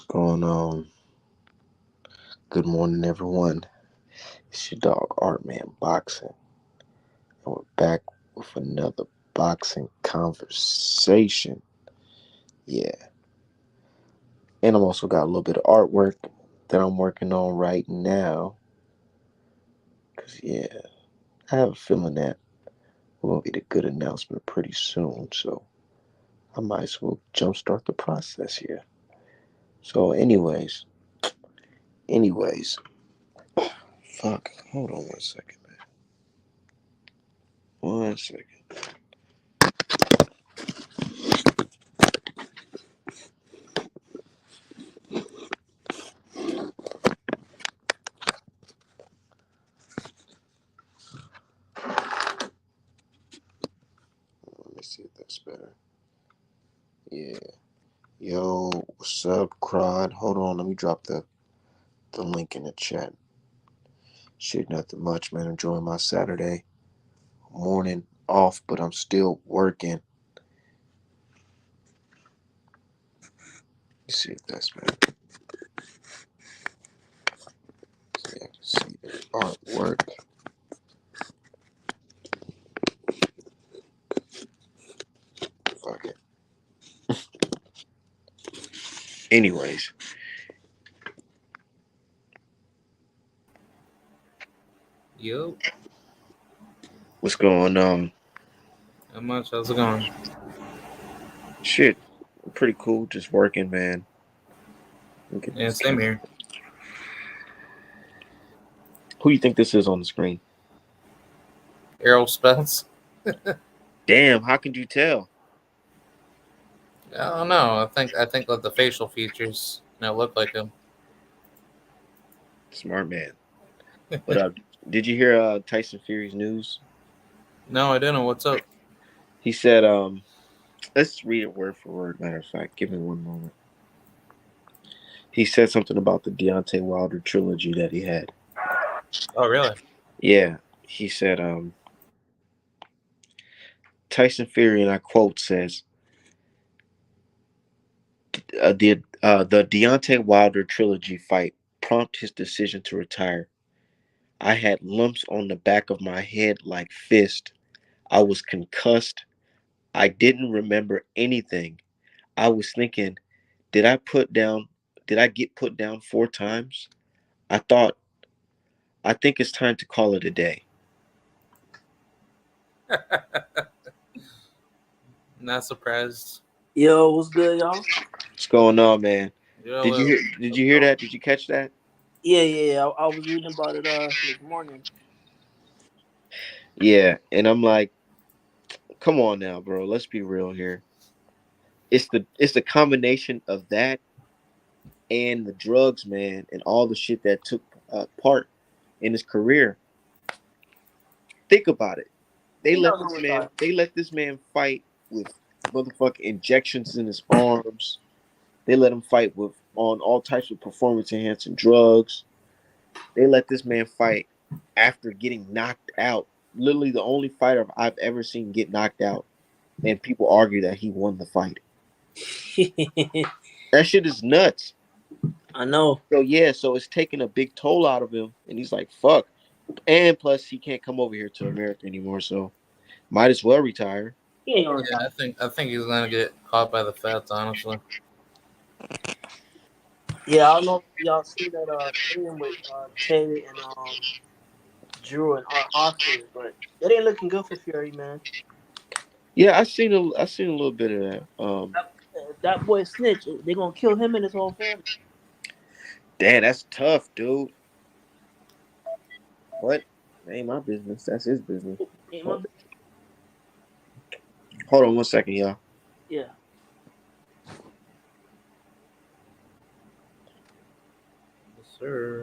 Going on? Good morning, everyone. It's your dog Art Man Boxing, and we're back with another boxing conversation. Yeah, and I'm also got a little bit of artwork that I'm working on right now. Cause I have a feeling that we're gonna get a good announcement pretty soon. So I might as well jumpstart the process here. So, anyways, fuck. Hold on 1 second, man. 1 second. Let me see if that's better. Yeah. Yo, what's up, Crod? Hold on, let me drop the link in the chat. Shit, nothing much, man. Enjoying my Saturday morning off, but I'm still working. Let's see if that's better. So I can see the artwork. Fuck it. Anyways, Yo, what's going on? how much? How's it going? Shit, pretty cool. Just working, man. Okay. Yeah, same here. Who you think this is on the screen? Errol Spence. Damn, how could you tell? I don't know. I think like the facial features, look like him. Smart man. But did you hear Tyson Fury's news? No, I didn't. What's up? He said, let's read it word for word. Matter of fact, give me one moment. He said something about the Deontay Wilder trilogy that he had. Oh, really? Yeah, he said, Tyson Fury, and I quote, says, the Deontay Wilder trilogy fight prompted his decision to retire. I had lumps on the back of my head like fist. I was concussed. I didn't remember anything. I was thinking, did I put down, did I get put down 4 times? I thought, I think it's time to call it a day. Not surprised. Yo, what's good, y'all? What's going on, man? Yo, Did you hear? Did you hear that? Did you catch that? Yeah. I was reading about it this morning. Yeah, and I'm like, come on now, bro. Let's be real here. It's the combination of that and the drugs, man, and all the shit that took part in his career. Think about it. They He let never this man. retired. They let this man fight with motherfucking injections in his arms. They let him fight with on all types of performance enhancing drugs. They let this man fight after getting knocked out. Literally the only fighter I've ever seen get knocked out, and people argue that he won the fight. That shit is nuts. I know. So it's taking a big toll out of him, and he's like, "Fuck." And plus, he can't come over here to America anymore, so might as well retire. He ain't gonna yeah, retire. I think he's gonna get caught by the feds. Honestly. Yeah, I don't know if y'all see that thing with Tay and Drew and Oscar, but it ain't looking good for Fury, man. Yeah, I seen a little bit of that. That boy snitch. They gonna kill him and his whole family. Damn, that's tough, dude. What? That ain't my business. That's his business. Ain't my Hold, hold on 1 second, y'all. Yeah. Yes, sir.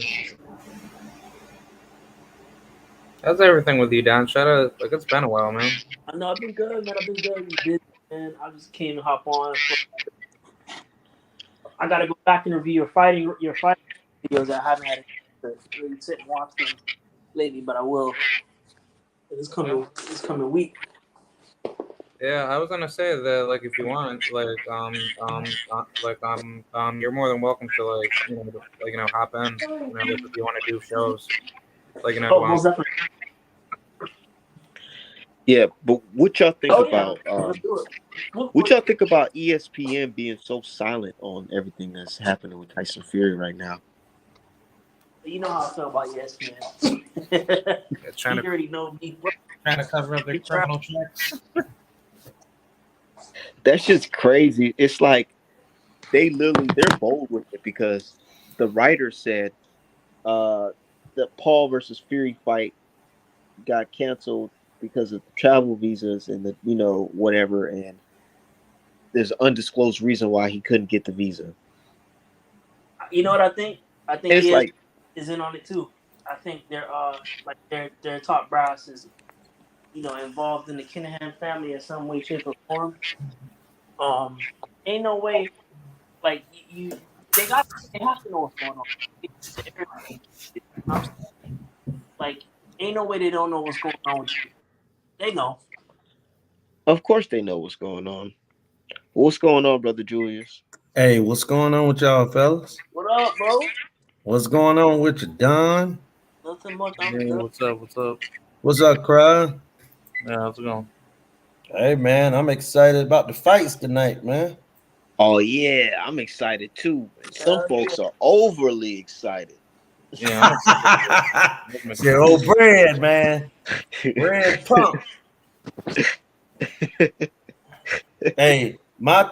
How's everything with you, Dan? Like it's been a while, man. I know I've been good, man. I've been good. I've been busy, man. I just came to hop on. I gotta go back and review your fighting videos. I haven't had a chance to really sit and watch them lately, but I will. It's Okay. coming. It's coming week. Yeah, I was gonna say that, like, if you want, you're more than welcome to, like, hop in, like, if you want to do shows, like, Oh, most definitely. Yeah, but what y'all think Oh yeah, about let's do it. what y'all think about ESPN being so silent on everything that's happening with Tyson Fury right now? You know how I feel about ESPN. yeah, trying You to already know me, bro. trying to cover up their We try. criminal checks. That's just crazy. It's like they're bold with it because the writer said uh the Paul versus Fury fight got canceled because of the travel visas and the whatever, and there's an undisclosed reason why he couldn't get the visa. You know what I think? I think It's ESPN like, is in on it too. I think they're like their top brass is involved in the Kinahan family in some way, shape, or form. Um, ain't no way like they got they have to know what's going on. It's everything. You know what I'm saying? Like ain't no way they don't know what's going on with you. They know. of course they know what's going on. What's going on, brother Julius? Hey, what's going on with y'all, fellas? What up, bro? What's going on with you, Don? Nothing much. I'm Hey, done. what's up? What's up? What's up, Cry? Yeah, how's it going? Hey, man, I'm excited about the fights tonight, man. Oh yeah, I'm excited too. And some Yeah. folks are overly excited. Yeah, I'm excited for it. I'm Say, excited. old bread, man. Bread pump. Hey, my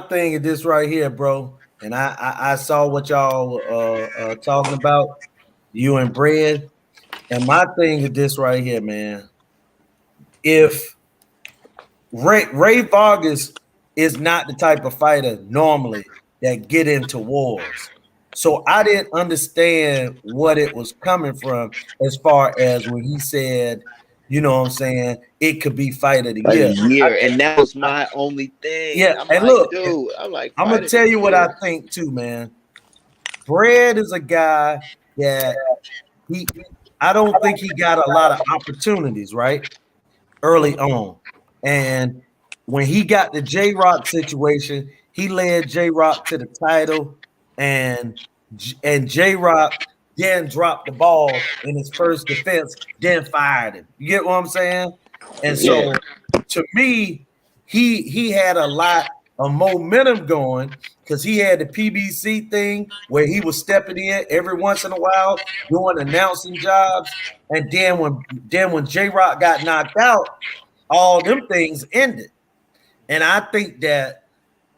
thing is this right here, bro. And I saw what y'all talking about, you and bread. And my thing is this right here, man. If Ray Vargas is not the type of fighter normally that get into wars. So I didn't understand what it was coming from as far as when he said, you know what I'm saying, it could be fight of the Fight of year. the year, and that was my only thing. Yeah, I'm and like, look, dude, I'm like, I'm fight gonna of the tell you what I year. think too, man. Brad is a guy that he I don't think he got a lot of opportunities, right? Early on. And when he got the J Rock situation, he led J Rock to the title, and J Rock then dropped the ball in his first defense, then fired him. You get what I'm saying? And Yeah, so to me, he had a lot of momentum going because he had the PBC thing where he was stepping in every once in a while doing announcing jobs. And then when J Rock got knocked out, all them things ended. And I think that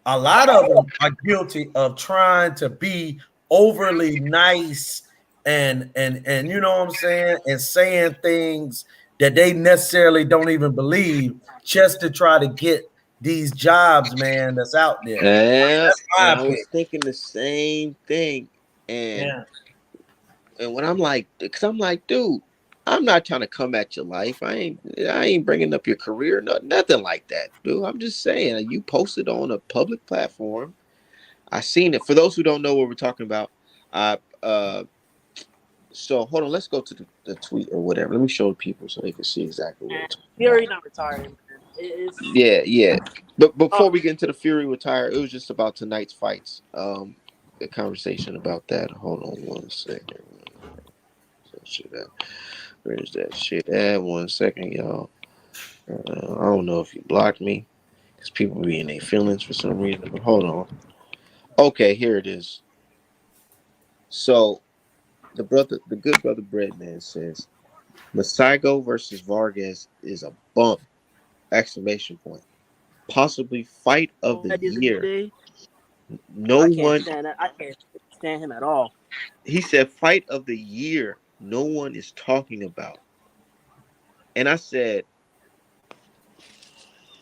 a lot of them are guilty of trying to be overly nice and you know what I'm saying, and saying things that they necessarily don't even believe just to try to get these jobs, man, that's out there. yeah. That's And my I opinion. was thinking the same thing. And Yeah. when I'm like, because I'm like, dude, I'm not trying to come at your life. I ain't bringing up your career, nothing like that, dude. I'm just saying, you posted on a public platform. I seen it. For those who don't know what we're talking about, I so hold on, let's go to the tweet or whatever. Let me show people so they can see exactly what we're And talking about. Fury not retiring, man. It's Yeah, yeah. But oh, before we get into the Fury retire, it was just about tonight's fights. A conversation about that. Hold on one second. Where's that shit at? 1 second, y'all. I don't know if you blocked me because people be in their feelings for some reason. But hold on. Okay, here it is. So the good brother Breadman says Masaigo versus Vargas is a bump! Exclamation point. Possibly fight of the that is a good year. day. No I can't one. stand that. I can't stand him at all. He said fight of the year. No one is talking about. And I said,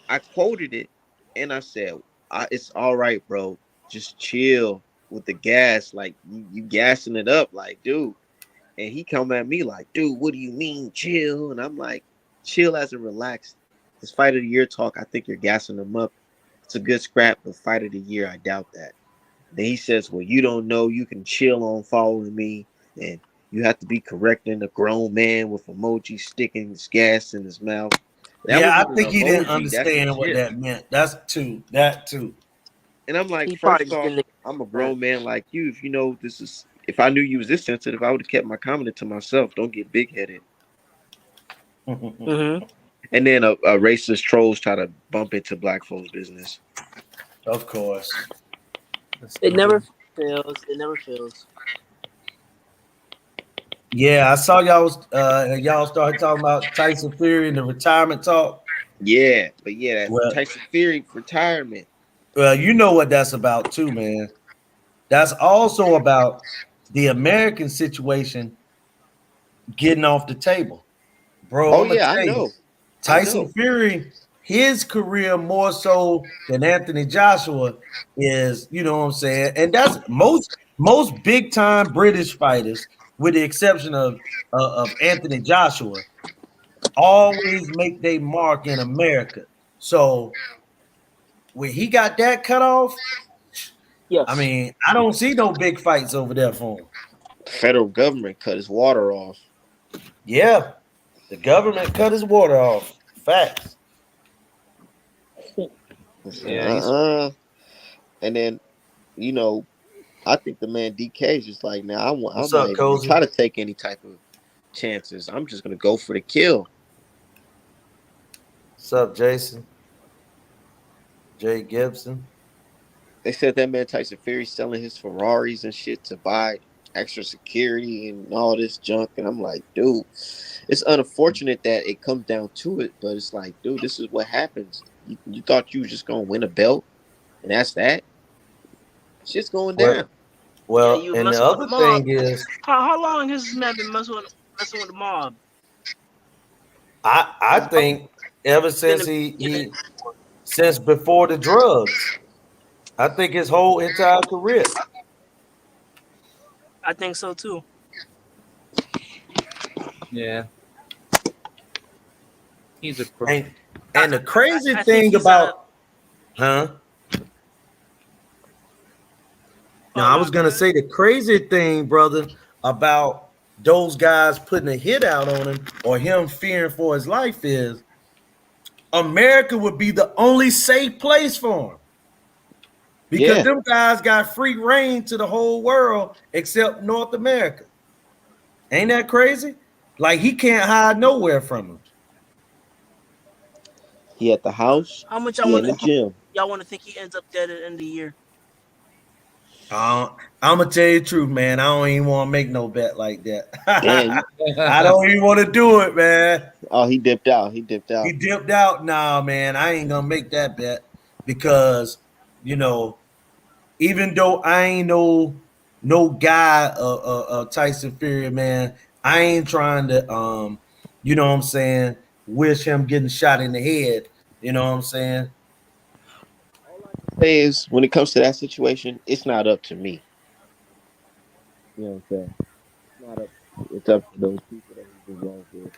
I quoted it, and I said, "It's all right, bro. Just chill with the gas. Like you gassing it up, like dude." And he come at me like, "Dude, what do you mean chill?" And I'm like, "Chill as in relaxed. This fight of the year talk. I think you're gassing them up. It's a good scrap, but fight of the year, I doubt that." Then he says, "Well, you don't know. You can chill on following me, and you have to be correcting a grown man with emoji sticking his gas in his mouth." That Yeah, was I even think an he didn't emoji. That's a understand what gif. that meant. That's two. That too. And I'm like, He probably first just off, didn't. I'm a grown man like you. If you know this is, if I knew you was this sensitive, I would have kept my comment to myself. Don't get big headed. Mm-hmm. And then a racist trolls try to bump into black folks' business. Of course. That's It never stupid. fails. It never fails. Yeah, I saw y'all started talking about Tyson Fury and the retirement talk. Yeah, but yeah, that Well, Tyson Fury retirement. you know what that's about too, man. That's also about the American situation getting off the table. Bro, Oh I'm gonna yeah, I tell you, know, I Tyson know. Fury, his career more so than Anthony Joshua is, you know what I'm saying? And that's most big time British fighters, with the exception of Anthony Joshua, always make their mark in America. So when he got that cut off, I Yes. mean, I don't see no big fights over there for him. The federal government cut his water off. Yeah, the government cut his water off. Facts. I said, Yeah, he's And then you know, I think the man DK is just like, now I'm What's not up, even gonna Cozy? try to take any type of chances. I'm just gonna go for the kill. What's up, Jason? Jay Gibson. They said that man Tyson Fury selling his Ferraris and shit to buy extra security and all this junk. And I'm like, dude, it's unfortunate that it comes down to it, but it's like, dude, this is what happens. You thought you was just gonna win a belt, and that's that. Shit's going Well, down. Yeah, well, you and the messing with the other mob. thing is, How long has this man been messing with the mob? I It's think ever been since a minute. since before the drugs, I think his whole entire career. I think so too. yeah, he's a crook. And and the crazy I think thing he's about, huh? Now I no, was go gonna ahead. say the crazy thing, brother, about those guys putting a hit out on him or him fearing for his life is America would be the only safe place for him because Yeah, them guys got free reign to the whole world except North America. Ain't that crazy? Like he can't hide nowhere from them. he at the house, How much he in the gym. y'all want to think he ends up dead at the end of the year? I'm gonna tell you the truth, man. I don't even want to make no bet like that. Damn, I don't even want to do it, man. oh, he dipped out. He dipped He out. dipped out. Nah, man, I ain't gonna make that bet because you know, even though I ain't no guy Tyson Fury, man, I ain't trying to you know what I'm saying, wish him getting shot in the head. You know what I'm saying? All I can say is, when it comes to that situation, it's not up to me. You know what I'm saying? It's not up. It's up to those people that he's involved with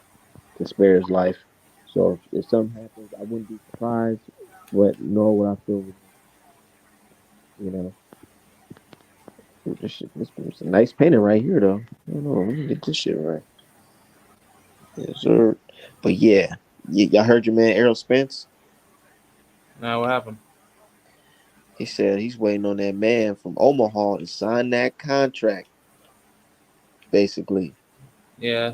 to spare his life. So if something happens, I wouldn't be surprised, but nor would I feel relief. You know, ooh, this a nice painting right here, though. I don't know. Let me get this shit right. Yes, sir. But yeah, y'all heard your man Errol Spence. Now what happened? He said he's waiting on that man from Omaha to sign that contract. Basically, Yeah,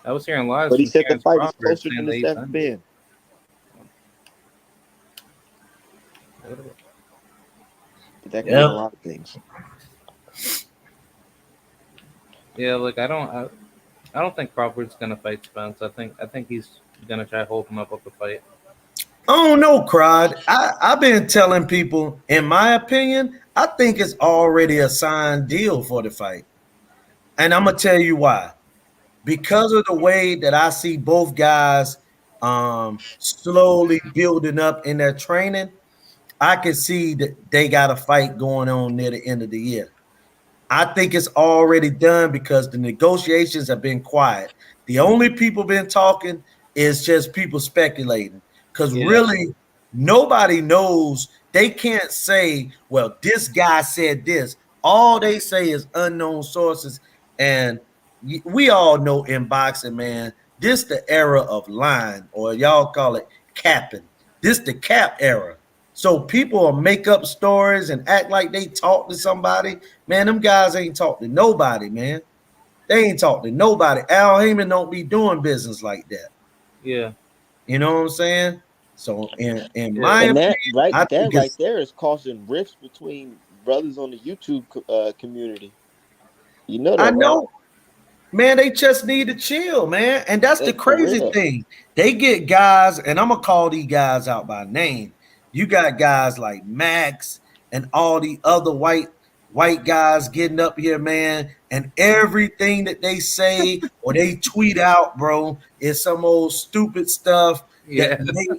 I was hearing lies but he from said the Terrence fight is Crawford closer saying than that it's he ever signed it. been. But that could mean Yep. a lot of things. Yeah, like I don't think Crawford's gonna fight Spence. I think he's gonna try to hold him up with the fight. I don't know, Crowd. I've been telling people, in my opinion, I think it's already a signed deal for the fight. And I'm gonna tell you why. Because of the way that I see both guys slowly building up in their training, I can see that they got a fight going on near the end of the year. I think it's already done because the negotiations have been quiet. The only people been talking is just people speculating because Yeah, really nobody knows. They can't say, well, this guy said this. All they say is unknown sources. And we all know in boxing, man, This the era of lying, or y'all call it capping. This the cap era. So people will make up stories and act like they talk to somebody. Man, them guys ain't talk to nobody, man. They ain't talk to nobody. Al Heyman don't be doing business like that. Yeah, You know what I'm saying? So in yeah, my And opinion, that right, I that think right it's there is causing rifts between brothers on the YouTube community. You know I that, right? know. Man, they just need to chill, man. And that's the For crazy real. thing. They get guys, and I'm gonna call these guys out by name. You got guys like Max and all the other white guys getting up here, man, and everything that they say or they tweet out, bro, is some old stupid stuff that yeah,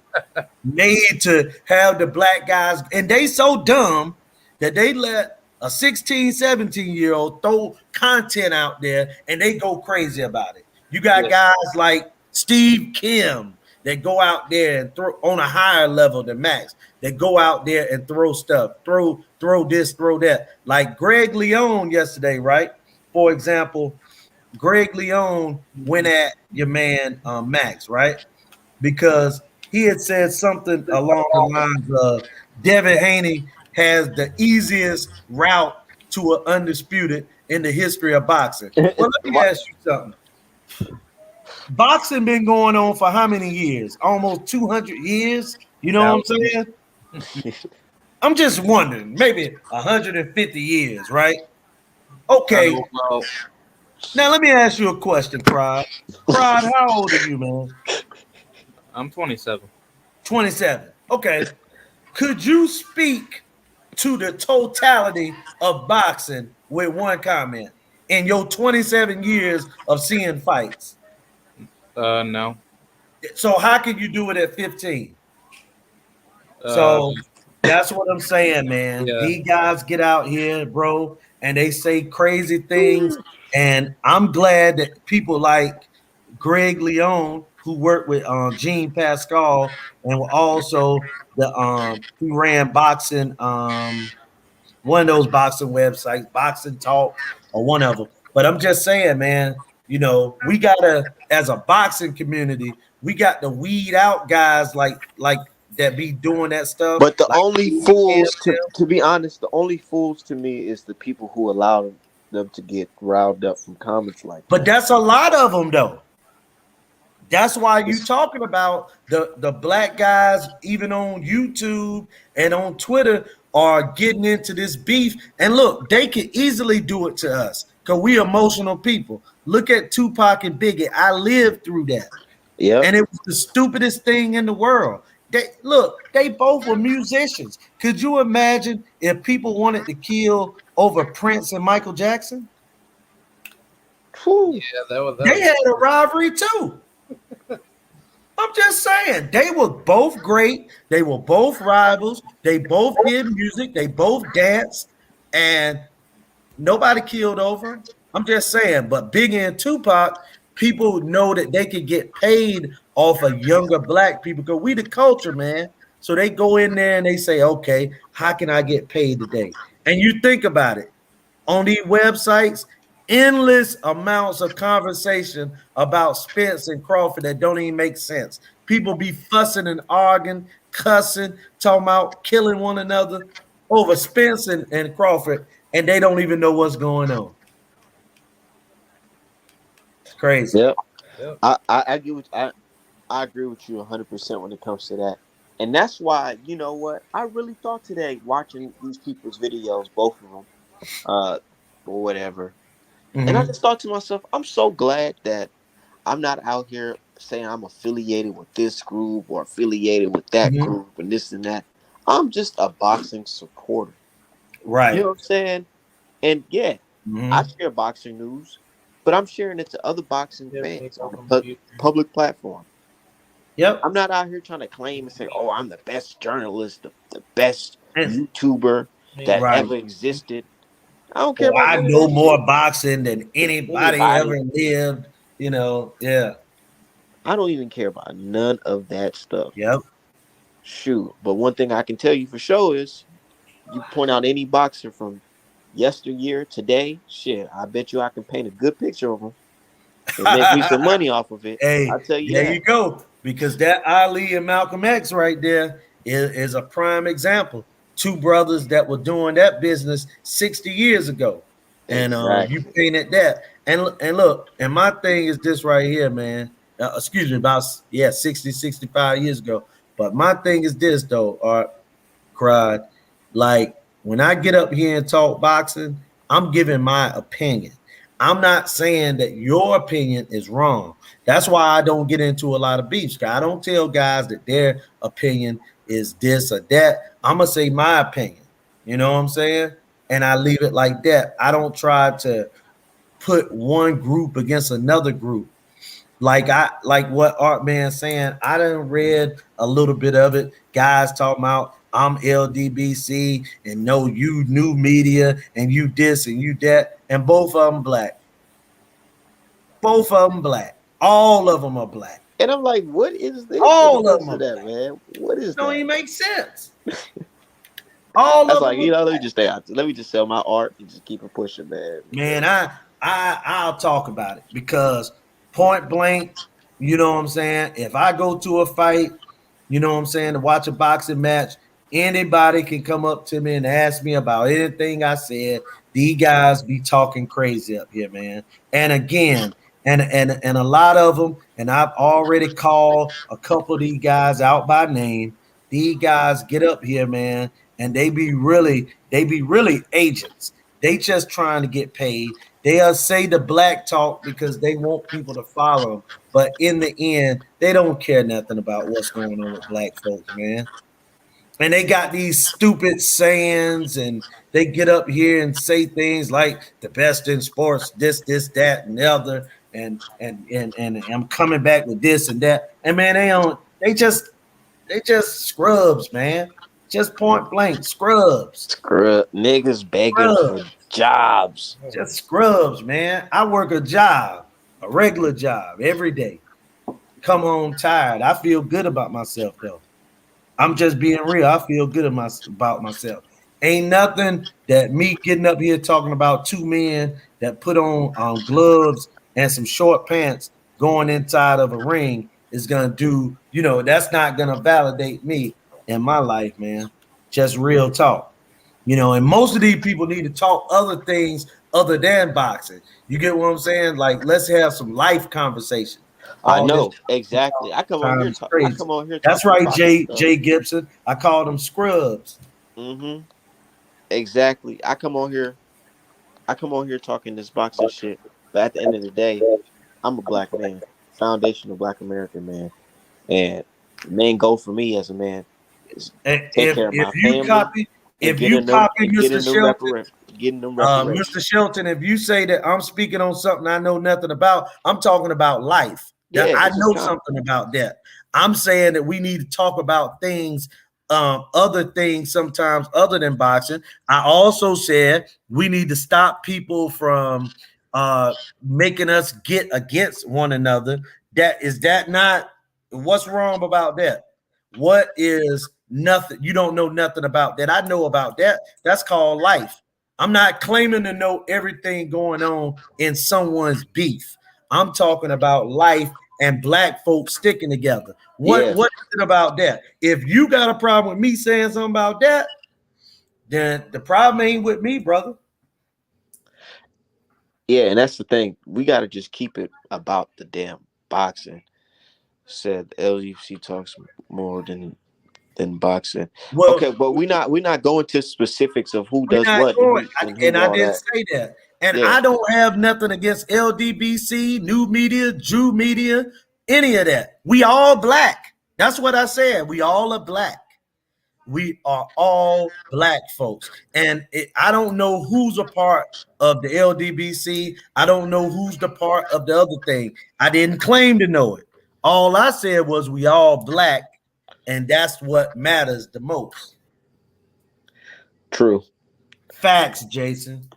made to have the black guys, and they so dumb that they let a 16, 17-year-old throw content out there and they go crazy about it. You got yeah, guys like Steve Kim that go out there and throw on a higher level than Max. That go out there and throw stuff, throw this, throw that. Like Greg Leone yesterday, right? For example, Greg Leone went at your man Max, right? Because he had said something along the lines of Devin Haney has the easiest route to an undisputed in the history of boxing. Well, let me Why- ask you something. Boxing been going on for how many years? Almost 200 years. You know what I'm thousands. saying? I'm just wondering, maybe 150 years, right? Okay. Well, Now let me ask you a question, Prod. Prod, how old are you, man? I'm 27. 27. Okay. Could you speak to the totality of boxing with one comment in your 27 years of seeing fights? No. So how can you do it at 15? Uh, So that's what I'm saying, man. yeah, These guys get out here, bro, and they say crazy things. And I'm glad that people like Greg Leone, who worked with Gene Pascal, and also the who ran boxing one of those boxing websites, Boxing Talk, or one of them. But I'm just saying, man, we gotta, as a boxing community, we got to weed out guys like that be doing that stuff, But the like only Steve Kim. fools, to be honest, the only fools to me is the people who allow them to get riled up from comments like But that. that's a lot of them, though. That's why you It's, talking about the black guys, even on YouTube and on Twitter, are getting into this beef. And look, they can easily do it to us because we emotional people. Look at Tupac and Biggie. I lived through that, yep. and it was the stupidest thing in the world. They both were musicians. Could you imagine if people wanted to kill over Prince and Michael Jackson? Whew. yeah, that They would be had a crazy. rivalry too. I'm just saying they were both great. They were both rivals. They both did music. They both danced, and nobody killed over 'em. I'm just saying. But Biggie and Tupac, people know that they could get paid off of younger black people because we the culture, man. So they go in there and they say, okay, how can I get paid today? And you think about it on these websites, endless amounts of conversation about Spence and Crawford that don't even make sense. People be fussing and arguing, cussing, talking about killing one another over Spence and Crawford, and they don't even know what's going on. It's crazy. Yep. Yep. I get what I agree with you 100% when it comes to that. And that's why, you know what? I really thought today watching these people's videos, both of them, or whatever. And I Mm-hmm. just thought to myself, I'm so glad that I'm not out here saying I'm affiliated with this group or affiliated with that Mm-hmm. group and this and that. I'm just a boxing supporter. You Right. know what I'm saying? And yeah, I Mm-hmm. share boxing news, but I'm sharing it to other boxing Yep. It's fans all on a from YouTube. public platform. I'm Yep. not out here trying to claim and say, "Oh, I'm the best journalist, the best And, YouTuber that Yeah. right. ever existed." I don't care Or about I none of know that more shit. boxing than Than anybody anybody, ever lived. Yeah. I don't even care about none of that stuff. Yep. Shoot, but one thing I can tell you for sure is, you point out any boxer from yesteryear, today, shit, I bet you I can paint a good picture of them. and make me some money off of it. Hey, I'll tell you there you that. go. Because that Ali and Malcolm X right there is a prime example. Two brothers that were doing that business 60 years ago. And you Exactly. painted that. And look, and my thing is this right here, man. Excuse me, about 60, 65 years ago. But my thing is this though, Art cried. Like when I get up here and talk boxing, I'm giving my opinion. I'm not saying that your opinion is wrong. That's why I don't get into a lot of beefs. I don't tell guys that their opinion is this or that. I'm gonna say my opinion. You know what I'm saying? And I leave it like that. I don't try to put one group against another group. Like what Art Man saying, I done read a little bit of it. Guys talking about I'm LDBC and no, you new media and you this and you that, and both of them black. Both of them black. All of them are black. And I'm like, what is this in the All of midst them of are that, black. man? What is Don't that? even make sense. All That's of like, them are let me black. just stay out. Let me just sell my art and just keep it pushing, man. Man, Because I'll talk about it because point blank, you know what I'm saying? If I go to a fight, you know what I'm saying, to watch a boxing match, anybody can come up to me and ask me about anything I said. These guys be talking crazy up here, man. And again, and a lot of them, and I've already called a couple of these guys out by name. These guys get up here, man, and they be really agents. They just trying to get paid. They'll say the black talk because they want people to follow them. But in the end, they don't care nothing about what's going on with black folks, man. And they got these stupid sayings, and they get up here and say things like the best in sports, this, that, and the other, and I'm coming back with this and that. And man, they just scrubs, man. Just point blank, scrubs. screw niggas begging for Scrubs. jobs. Just scrubs, man. I work a job, a regular job every day. Come home tired. I feel good about myself though. I'm just being real. I feel good about myself. Ain't nothing that me getting up here talking about two men that put on gloves and some short pants going inside of a ring is gonna do. That's not gonna validate me in my life, man. Just real talk. And most of these people need to talk other things other than boxing. You get what I'm saying? Like, let's have some life conversation. I All this know exactly. time is I crazy. come on here That's talking right, boxing stuff. Jay Gibson. I call them scrubs. Mm-hmm. Exactly. I come on here talking this boxing shit. But at the end of the day, I'm a black man, foundational black American man, and the main goal for me as a man is And take if care of if my you family copy and if you copy Mr. Shelton, getting them Mr. reparations. Shelton, if you say that I'm speaking on something I know nothing about, I'm talking about life. That Yeah, I this is know kind. something about that. I'm saying that we need to talk about things, other things sometimes other than boxing. I also said we need to stop people from uh, making us get against one another. That not what's wrong about that? What is nothing? You don't know nothing about that. I know about that. That's called life. I'm not claiming to know everything going on in someone's beef. I'm talking about life and black folks sticking together. What Yeah, what is it about that? If you got a problem with me saying something about that, then the problem ain't with me, brother. yeah, and that's the thing. We got to just keep it about the damn boxing. Said LUC talks more than boxing. Well, Okay, but we not going to specifics of who we're does not what and going, who and and who I all didn't that. say that. And Yeah, I don't have nothing against LDBC, new media, Jew media, any of that. We all black. That's what I said. We all are black. We are all black folks. And I don't know who's a part of the LDBC. I don't know who's the part of the other thing. I didn't claim to know it. All I said was we all black, and that's what matters the most. true. Facts, Jason.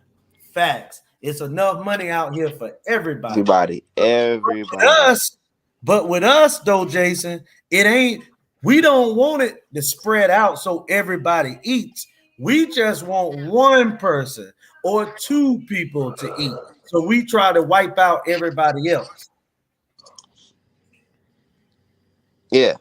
Facts. It's enough money out here for everybody. Everybody, With everybody. us, but with us though, Jason, it ain't. We don't want it to spread out so everybody eats. We just want one person or 2 people to eat. So we try to wipe out everybody else. Yeah,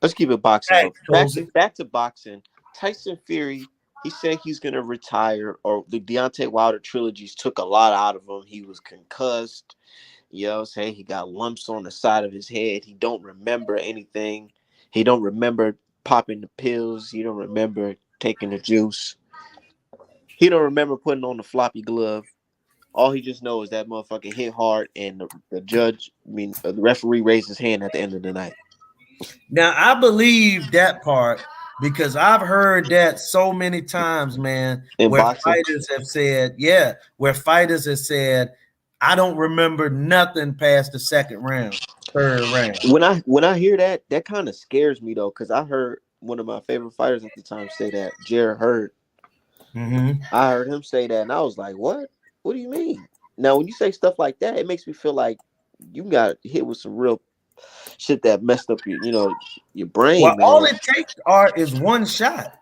let's keep it boxing. But Thanks, back to Cozy. boxing. Tyson Fury, he said he's gonna retire, or the Deontay Wilder trilogies took a lot out of him. He was concussed. You know what I'm saying? He got lumps on the side of his head. He don't remember anything. He don't remember popping the pills. He don't remember taking the juice. He don't remember putting on the floppy glove. All he just knows is that motherfucker hit hard, and the judge, the referee raised his hand at the end of the night. Now I believe that part because I've heard that so many times, man, In where boxing, fighters have said, yeah, where fighters have said, I don't remember nothing past the second round, third round. when I hear that, that kind of scares me though, because I heard one of my favorite fighters at the time say that, Jared Hurd. Mm-hmm. I heard him say that, and I was like, "What? What do you mean?" Now, when you say stuff like that, it makes me feel like you got hit with some real shit that messed up your Well, brain, all man. it takes are is one shot.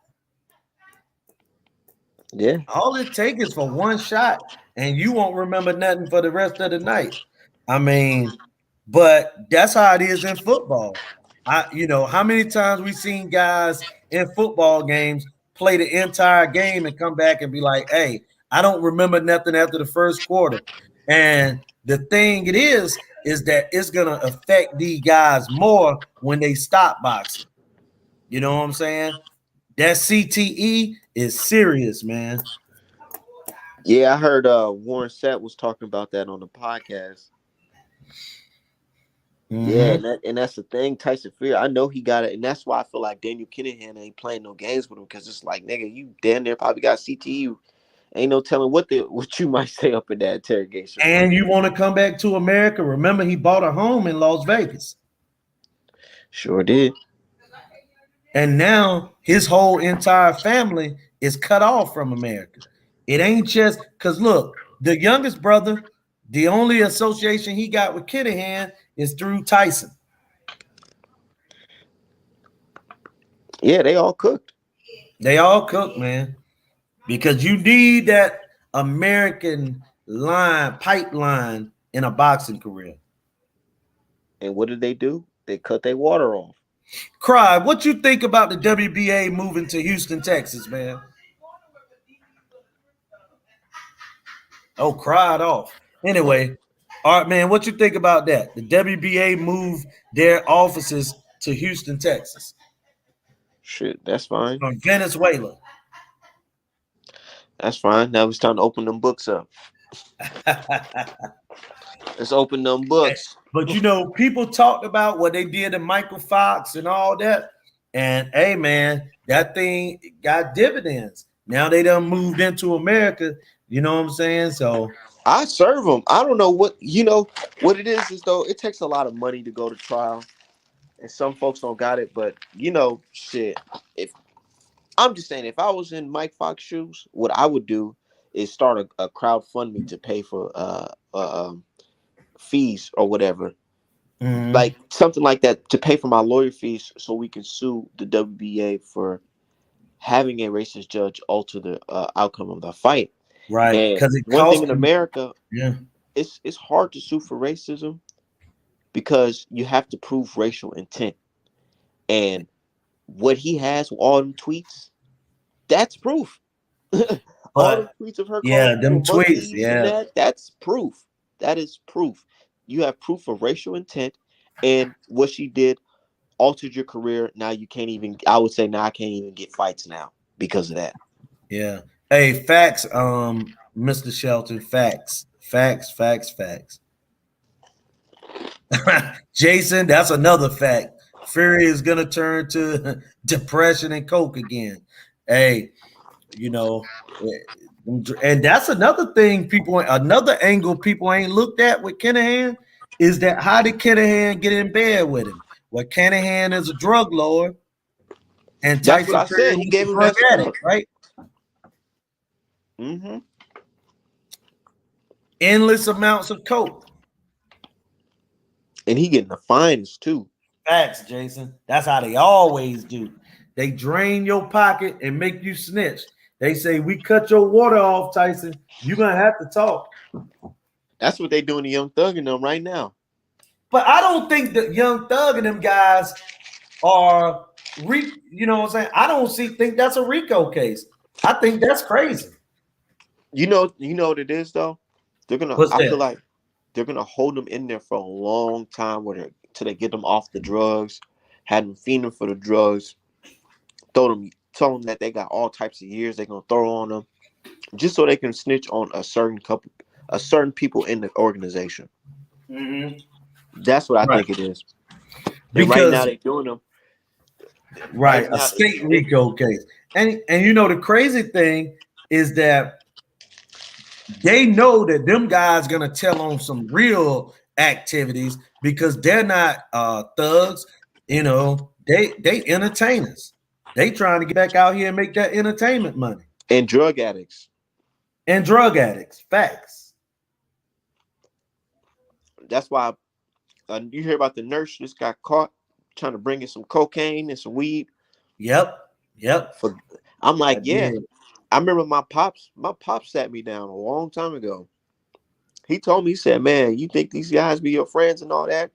Yeah, All it takes is for one shot, and you won't remember nothing for the rest of the night. I mean, but that's how it is in football. How many times we seen guys in football games play the entire game and come back and be like, "Hey, I don't remember nothing after the first quarter." And the thing is that it's gonna affect these guys more when they stop boxing. You know what I'm saying? That CTE is serious, man. yeah. I heard Warren Sapp was talking about that on the podcast. Yeah, Mm-hmm. and that's the thing. Tyson Fury, I know he got it, and that's why I feel like Daniel Kinahan ain't playing no games with him, because it's like, nigga, you damn near probably got CTE. Ain't no telling what you might say up in that interrogation room. And you want to come back to America? Remember, he bought a home in Las Vegas. Sure did. And now his whole entire family is cut off from America. It ain't just because look, the youngest brother, the only association he got with Kinahan is through Tyson. Yeah, they all cooked. They all cook, man, because you need that American pipeline in a boxing career. And what did they do? They cut their water off. Cry, what you think about the WBA moving to Houston, Texas, man? Oh, cried off. Anyway, all right, man, what you think about that? The WBA moved their offices to Houston, Texas, Shit, that's fine. from Venezuela. That's fine. Now it's time to open them books up. Let's open them books. But people talked about what they did to Michael Fox and all that. And hey, man, that thing got dividends. Now they done moved into America. You know what I'm saying? So I serve them. I don't know what it is though. It takes a lot of money to go to trial, and some folks don't got it. But shit. If I'm just saying, if I was in Mike Fox's shoes, what I would do is start a crowdfunding to pay for fees or whatever, mhm, like something like that, to pay for my lawyer fees, so we can sue the WBA for having a racist judge alter the outcome of the fight. right, And because it one thing cost in them. America, Yeah, it's hard to sue for racism because you have to prove racial intent. And what he has with all them tweets, that's proof. All but the tweets of her calling yeah, people them tweets. monkeys and Yeah, that's proof. That is proof. You have proof of racial intent, and what she did altered your career. Now you can't even, I would say now I can't even get fights now because of that. yeah. Hey, facts, Mr. Shelton, facts, facts, facts, facts. Jason, that's another fact. Fury is gonna turn to depression and coke again. Hey, you know, and that's another thing another angle people ain't looked at with Kinahan is that how did Kinahan get in bed with him? Well, Kinahan is a drug lord and That's what Tyson I Fury said. He was a gave him drug that addict, support. right? Hmm. Endless amounts of coke. And he getting the fines too. Facts, Jason. That's how they always do. They drain your pocket and make you snitch. They say we cut your water off, Tyson. You're gonna have to talk. That's what they doing to Young Thug and them right now. But I don't think that Young Thug and them guys are you know what I'm saying? I don't think that's a Rico case. I think that's crazy. You know what it is though. They're gonna. What's I feel that? like they're gonna hold them in there for a long time, till they get them off the drugs, had them fiending for the drugs, tell them that they got all types of years they're gonna throw on them, just so they can snitch on a certain people in the organization. Mm-hmm. That's what I Right. think it is. And right now Because they're doing them. right, Right a now, state Rico case. And you know the crazy thing is that they know that them guys gonna tell on some real activities because they're not thugs. You know, they entertainers. They trying to get back out here and make that entertainment money. and drug addicts. And drug addicts. Facts. That's why you hear about the nurse just got caught trying to bring in some cocaine and some weed. Yep. Yep. For I'm I like, yeah. did. I remember my pops sat me down a long time ago. He told me, he said, "Man, you think these guys be your friends and all that?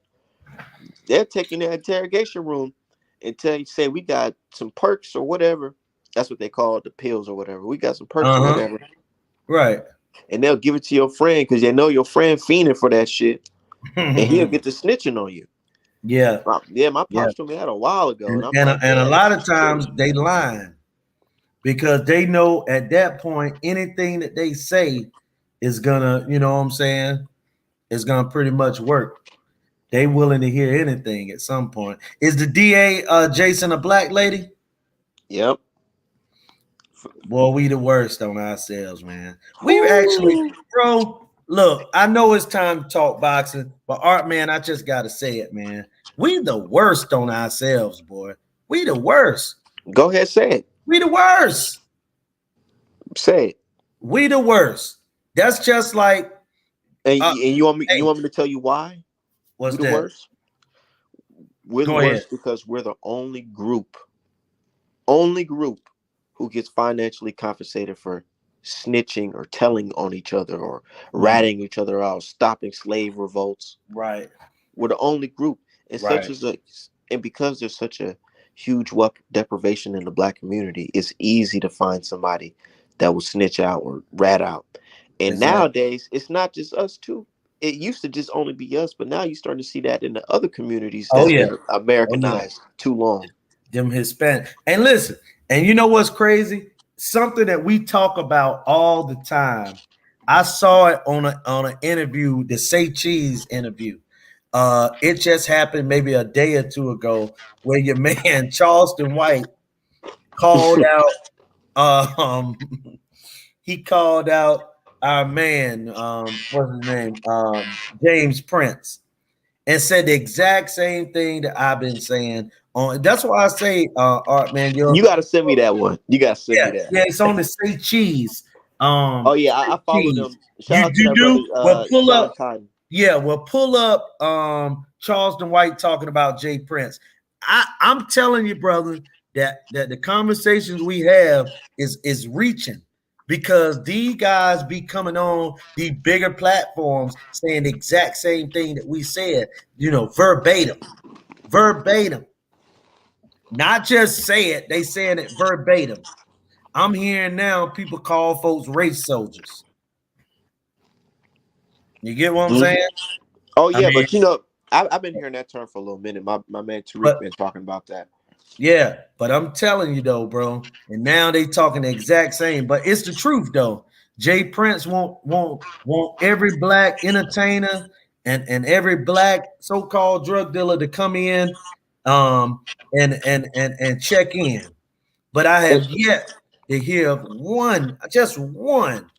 They're taking the interrogation room and say we got some perks or whatever. That's what they call it, the pills or whatever. We got some perks or Uh-huh. whatever, Right. and they'll give it to your friend because they know your friend fiending for that shit, and he'll get to snitching on you." Yeah. Yeah, my Yeah. pops told me that a while ago, and And I'm and, like, and a yeah, lot this of is true. times they lying because they know at that point anything that they say is gonna, you know what I'm saying, is gonna pretty much work. They willing to hear anything at some point. Is the DA Jason a black lady? Yep. Boy, we the worst on ourselves, man. We actually, Whew. bro, look, I know it's time to talk boxing, but Art, man, I just gotta say it, man. We the worst on ourselves, boy. We the worst. Go ahead, say it. We the worst. Say it. We the worst. That's just like And you hey, want me to tell you why what's we're the that? worst? We're the Go ahead. worst because we're the only group who gets financially compensated for snitching or telling on each other or Mm, ratting each other out, stopping slave revolts. right, We're the only group, and right, because there's such a huge deprivation in the black community, it's easy to find somebody that will snitch out or rat out. And exactly. nowadays, it's not just us too. It used to just only be us, but now you're starting to see that in the other communities Oh that's yeah, been oh yeah. Americanized too long. Them Hispanic. And listen, and you know what's crazy? Something that we talk about all the time. I saw it on an interview, the Say Cheese interview. It just happened maybe a day or two ago, where your man Charleston White called out. He called out our man. What's his name? James Prince, and said the exact same thing that I've been saying. On that's why I say, Art, man, You got to send me that one. You got to send yeah, me that. yeah, it's on the Say Cheese. Oh yeah, Say I follow Cheese. them. Shout out to You that brother, do? Well, pull Sean up. Cotton. Yeah, well, pull up Charleston White talking about Jay Prince. I'm telling you, brother, that the conversations we have is reaching because these guys be coming on the bigger platforms saying the exact same thing that we said, you know, verbatim. Not just say it, they saying it verbatim. I'm hearing now people call folks race soldiers. You get what I'm Mhm. saying? Oh I yeah, mean, but I've been hearing that term for a little minute. My man Tariq but been talking about that. yeah, but I'm telling you though, bro. And now they talking the exact same, but it's the truth though. Jay Prince want every black entertainer and every black so-called drug dealer to come in um and check in. But I And, have yet to hear of one, just one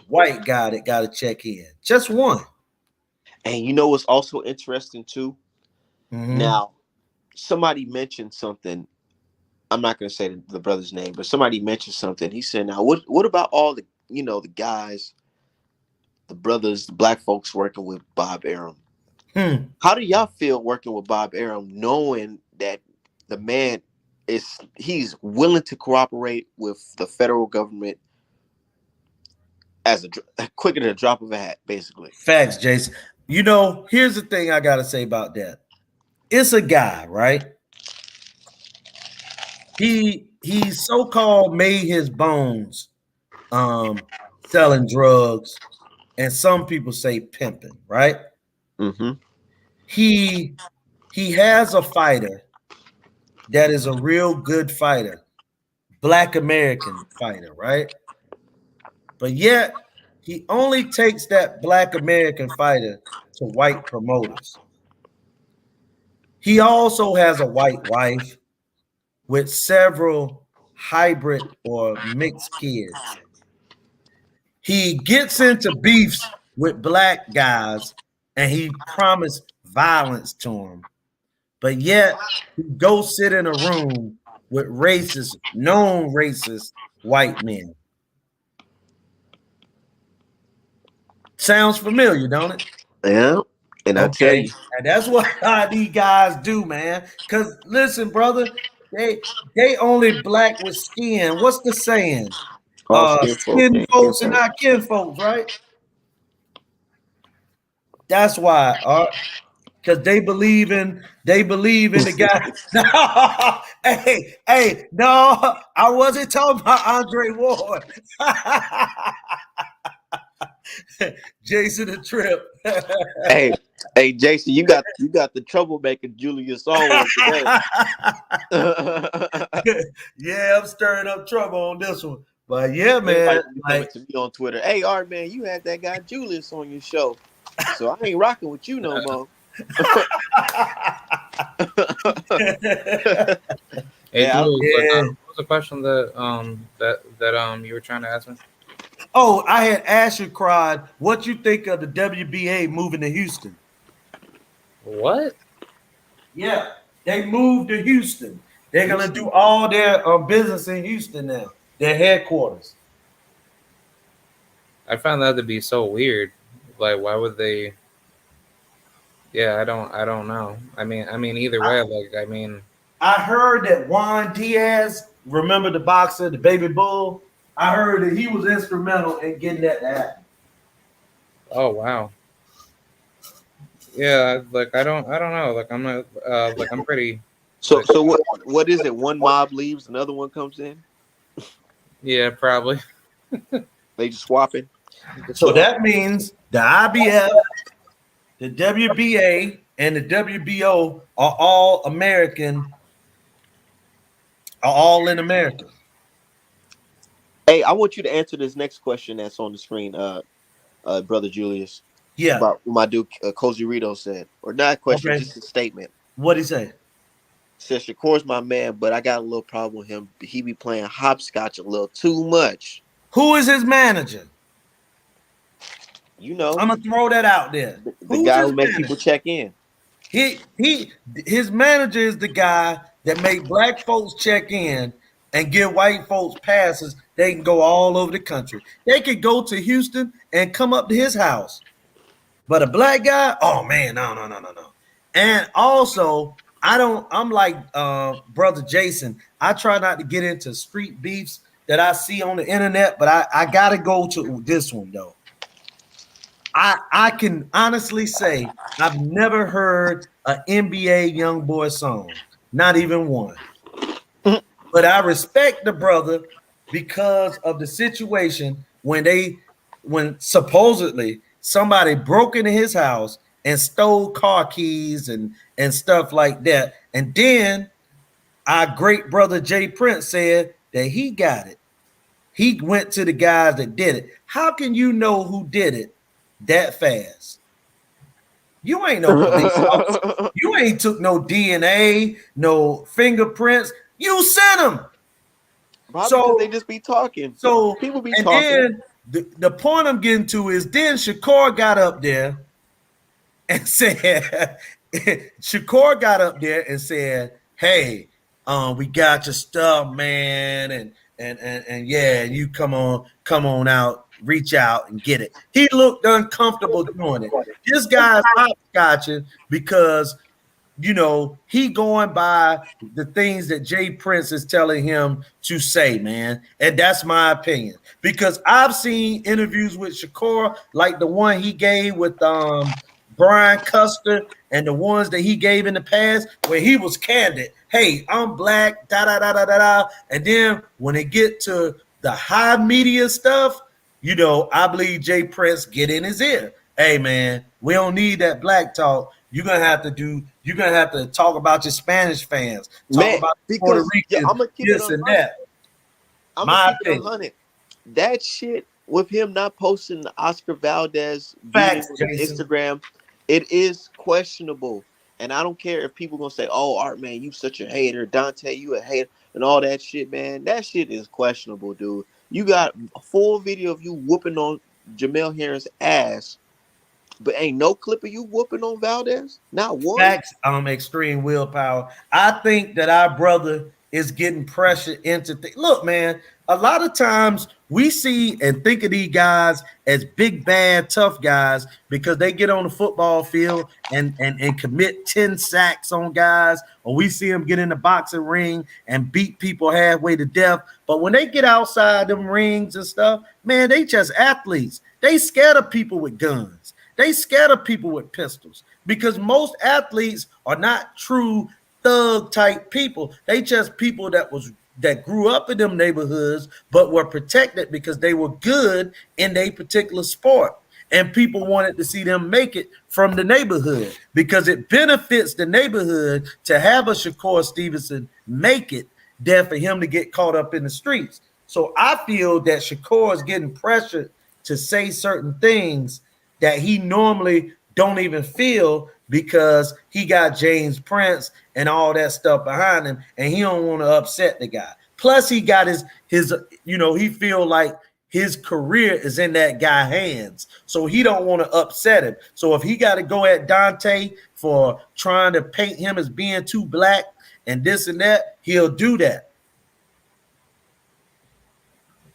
white guy that got to check in. Just one. and you know what's also interesting too? Mm-hmm. Now, somebody mentioned something. I'm not going to say the brother's name, but somebody mentioned something. He said, "Now, what about all the guys, the brothers, the black folks working with Bob Arum? Hmm. How do y'all feel working with Bob Arum, knowing that the man? he's willing to cooperate with the federal government as quicker than a drop of a hat, basically. Facts, Jason. You know, here's the thing I gotta say about that. It's a guy, right? He so-called made his bones selling drugs, and some people say pimping, right? Mm-hmm. He has a fighter that is a real good fighter, Black American fighter, right? But yet he only takes that Black American fighter to white promoters. He also has a white wife with several hybrid or mixed kids. He gets into beefs with black guys and he promised violence to them. But yet he goes sit in a room with racist, known racist white men. Sounds familiar, don't it? Yeah, and I tell Okay. you, And that's what these guys do, man. Because listen, brother, they only black with skin. What's the saying? all skin folk Skin ain't kin folks and folk. not kin folks, right? That's why, because they believe in the guy. No, hey, no, I wasn't talking about Andre Ward. Jason the Trip. Hey, hey, Jason, you got the troublemaker Julius Always today. Yeah, I'm stirring up trouble on this one. But yeah, man, Everybody be coming to me on Twitter. Hey, Art man, you had that guy Julius on your show, so I ain't rocking with you no more. Hey, Yeah, Jules, yeah. what was the question that you were trying to ask me? Oh, I had Asher cried. What you think of the WBA moving to Houston? What? Yeah, they moved to Houston. They're gonna do all their business in Houston now. Their headquarters. I found that to be so weird. Like, why would they? Yeah, I don't know. I mean, either way, like, I mean, I heard that Juan Diaz, remember the boxer, the baby bull? I heard that he was instrumental in getting that to happen. oh wow, yeah, like I don't know. Like, I'm not, like, I'm pretty, So like, so what is it? One mob leaves, another one comes in. yeah, probably. They just swapping. So that means the IBF, the WBA, and the WBO are all American, are all in America. Hey, I want you to answer this next question that's on the screen, brother Julius, Yeah. about what my dude Cozy Rito said, or not a question, Okay. just a statement. What'd he say? Says Shakur's my man, but I got a little problem with him. He be playing hopscotch a little too much. Who is his manager? You know, I'm gonna throw that out there. the Who's guy his who make manager? people check in. His manager is the guy that make black folks check in and give white folks passes. They can go all over the country. They could go to Houston and come up to his house. But a black guy, oh man, no. And also, I'm like brother Jason. I try not to get into street beefs that I see on the internet, but I gotta go to this one though. I can honestly say I've never heard an NBA young boy song, not even one. But I respect the brother because of the situation when supposedly somebody broke into his house and stole car keys and stuff like that. And then our great brother Jay Prince said that he got it. He went to the guys that did it. How can you know who did it that fast? You ain't no police officer. You ain't took no DNA, no fingerprints. You sent them. Probably because they So, just be talking. so, People be and talking. then the point I'm getting to is then Shakur got up there and said, Shakur got up there and said, "Hey, we got your stuff, man, and yeah, you come on out, reach out and get it." He looked uncomfortable doing it. This guy's hopscotching because he going by the things that Jay Prince is telling him to say, man. And that's my opinion. Because I've seen interviews with Shakur, like the one he gave with Brian Custer and the ones that he gave in the past, where he was candid. Hey, I'm black, da da da da da da. And then when it get to the high media stuff, I believe Jay Prince get in his ear. Hey man, we don't need that black talk. You're gonna have to talk about your Spanish fans, talk Man, about Puerto because yeah, Ricans, I'm gonna keep it this on and 100. that. I'm gonna My keep it on opinion. 100. That shit with him not posting the Oscar Valdez video Facts, on Jason. Instagram, it is questionable. And I don't care if people gonna say, "Oh, Art man, you such a hater, Dante, you a hater," and all that shit, man. That shit is questionable, dude. You got a full video of you whooping on Jamel Herring's ass, but ain't no clip of you whooping on Valdez. Not one. Facts, extreme willpower. I think that our brother is getting pressure into things. Look, man, a lot of times we see and think of these guys as big, bad, tough guys because they get on the football field and commit 10 sacks on guys, or we see them get in the boxing ring and beat people halfway to death. But when they get outside them rings and stuff, man, they just athletes. They scared of people with guns. They scared of people with pistols because most athletes are not true thug type people. They just people that grew up in them neighborhoods but were protected because they were good in their particular sport. And people wanted to see them make it from the neighborhood because it benefits the neighborhood to have a Shakur Stevenson make it than for him to get caught up in the streets. So I feel that Shakur is getting pressured to say certain things that he normally don't even feel because he got James Prince and all that stuff behind him, and he don't want to upset the guy. Plus, he got his he feel like his career is in that guy's hands, so he don't want to upset him. So if he got to go at Dante for trying to paint him as being too black and this and that, he'll do that.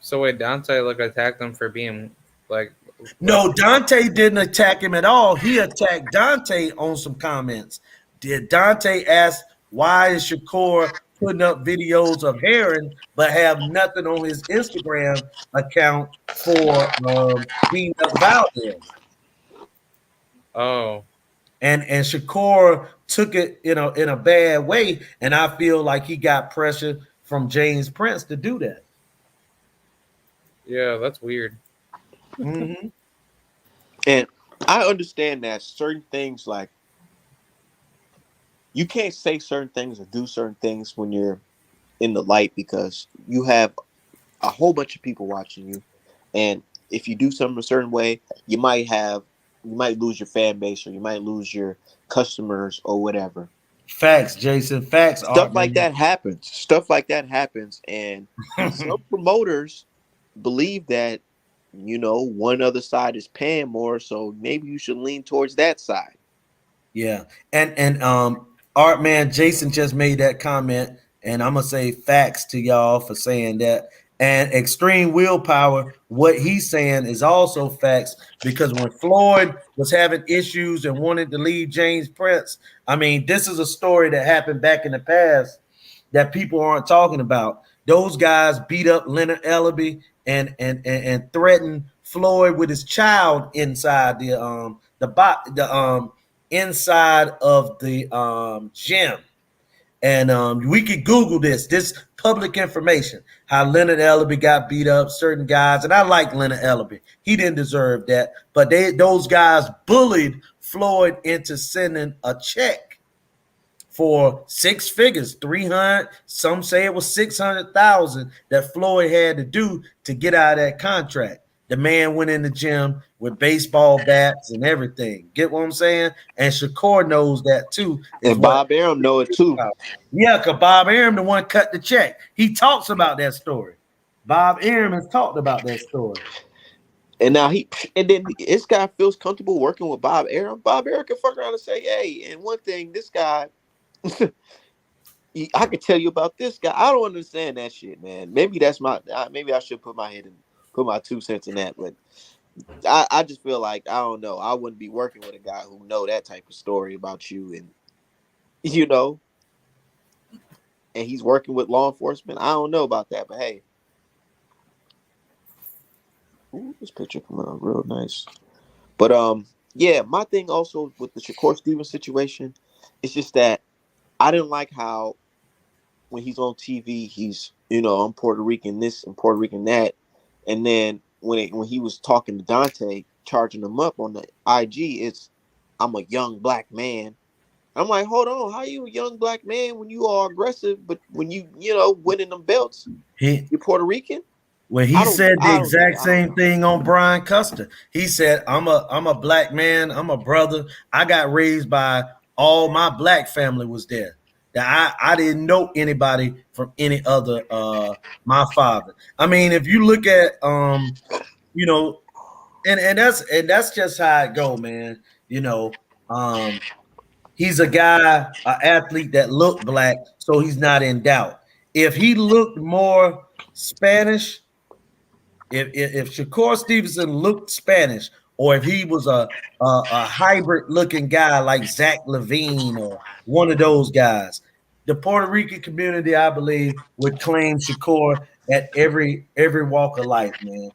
So wait, Dante like attacked him for being like what? No, Dante didn't attack him at all. He attacked Dante on some comments. Did Dante ask why is Shakur putting up videos of Heron but have nothing on his Instagram account for beating up Valdez? Oh, And Shakur took it in a bad way, and I feel like he got pressure from James Prince to do that. yeah, that's weird. Mm-hmm. And I understand that certain things like you can't say certain things or do certain things when you're in the light because you have a whole bunch of people watching you. And if you do something a certain way, you might lose your fan base or you might lose your customers or whatever. Facts, Jason. Facts, Stuff Art like man. that happens. Stuff like that happens. And some promoters believe that, one other side is paying more. So maybe you should lean towards that side. Yeah, and Art man, Jason just made that comment, and I'm gonna say facts to y'all for saying that. And extreme willpower, what he's saying is also facts because when Floyd was having issues and wanted to leave James Prince, I mean, this is a story that happened back in the past that people aren't talking about. Those guys beat up Leonard Ellaby and threatened Floyd with his child inside the inside of the gym. And we could Google this. This public information. How Leonard Ellaby got beat up, certain guys, and I like Leonard Ellaby. He didn't deserve that, but those guys bullied Floyd into sending a check for six figures, 300. Some say it was 600,000 that Floyd had to do to get out of that contract. The man went in the gym with baseball bats and everything. Get what I'm saying? And Shakur knows that too. Is And what? Bob Arum know it too. Yeah, because Bob Arum, the one cut the check. He talks about that story. Bob Arum has talked about that story. And now and then this guy feels comfortable working with Bob Arum. Bob Arum can fuck around and say, hey, and one thing, this guy, I could tell you about this guy. I don't understand that shit, man. Maybe maybe I should put my 2 cents in that. But I just feel like, I don't know. I wouldn't be working with a guy who know that type of story about you. And you know, and he's working with law enforcement. I don't know about that, but hey, ooh, this picture coming out real nice. But yeah, my thing also with the Shakur Stevens situation, it's just that I didn't like how when he's on TV, he's I'm Puerto Rican this and Puerto Rican that, and then when he was talking to Dante, charging him up on the IG, it's I'm a young black man. I'm like, hold on, how you a young black man when you are aggressive, but when winning them belts, He you're Puerto Rican? when I he don't, said the I don't get it. exact I don't same know. thing on Brian Custer. He said, I'm a black man, I'm a brother. I got raised by all my black family was there. That I didn't know anybody from any other my father. I mean, if you look at you know, and that's just how it go, man. You know, he's a guy, an athlete that looked black, so he's not in doubt. If he looked more Spanish, if Shakur Stevenson looked Spanish, or if he was a hybrid looking guy like Zach Levine or one of those guys, the Puerto Rican community, I believe, would claim Shakur at every walk of life, man.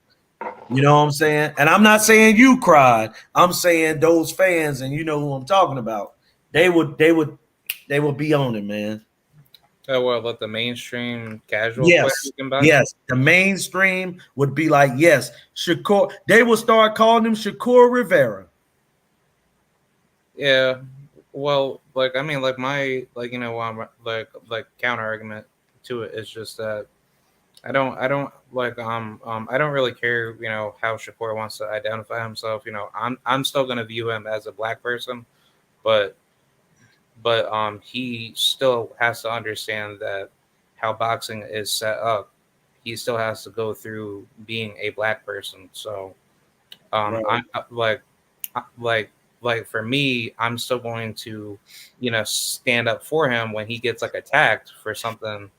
You know what I'm saying? And I'm not saying you cried. I'm saying those fans, and you know who I'm talking about. They would be on it, man. Oh, well, let the mainstream casual player Yes, can buy. yes. The mainstream would be like, yes, Shakur. They will start calling him Shakur Rivera. Yeah. Well, like I mean, like my like counter argument to it is just that I don't really care, how Shakur wants to identify himself. I'm still gonna view him as a black person, but he still has to understand that how boxing is set up. He still has to go through being a black person. So Right. I'm like for me, I'm still going to, stand up for him when he gets like attacked for something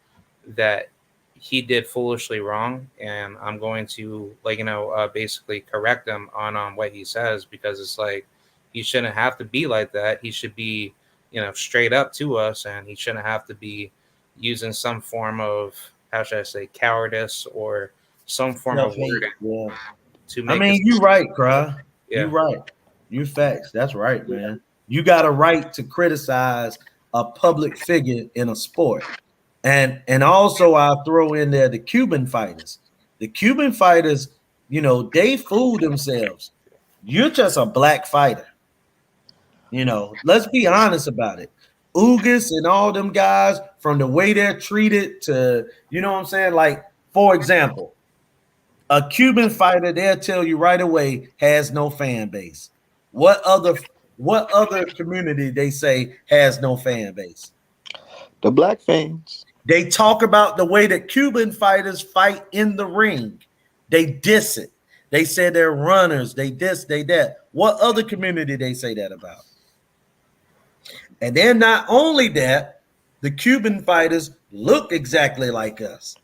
that he did foolishly wrong, and I'm going to basically correct him on what he says, because it's like he shouldn't have to be like that. He should be, straight up to us, and he shouldn't have to be using some form of, how should I say, cowardice or some form of Self-hate. wording Yeah. to I make his mean, you right, Cry. You yeah. right. You facts. That's right, man. You got a right to criticize a public figure in a sport. And also I'll throw in there the Cuban fighters. The Cuban fighters, they fool themselves. You're just a black fighter. Let's be honest about it. Ugas and all them guys, from the way they're treated to, you know what I'm saying? Like, for example, a Cuban fighter, they'll tell you right away, has no fan base. What other what other community they say has no fan base? The black fans. They talk about the way that Cuban fighters fight in the ring. They diss it. They say they're runners. They this, they that. What other community they say that about? And then not only that, the Cuban fighters look exactly like us.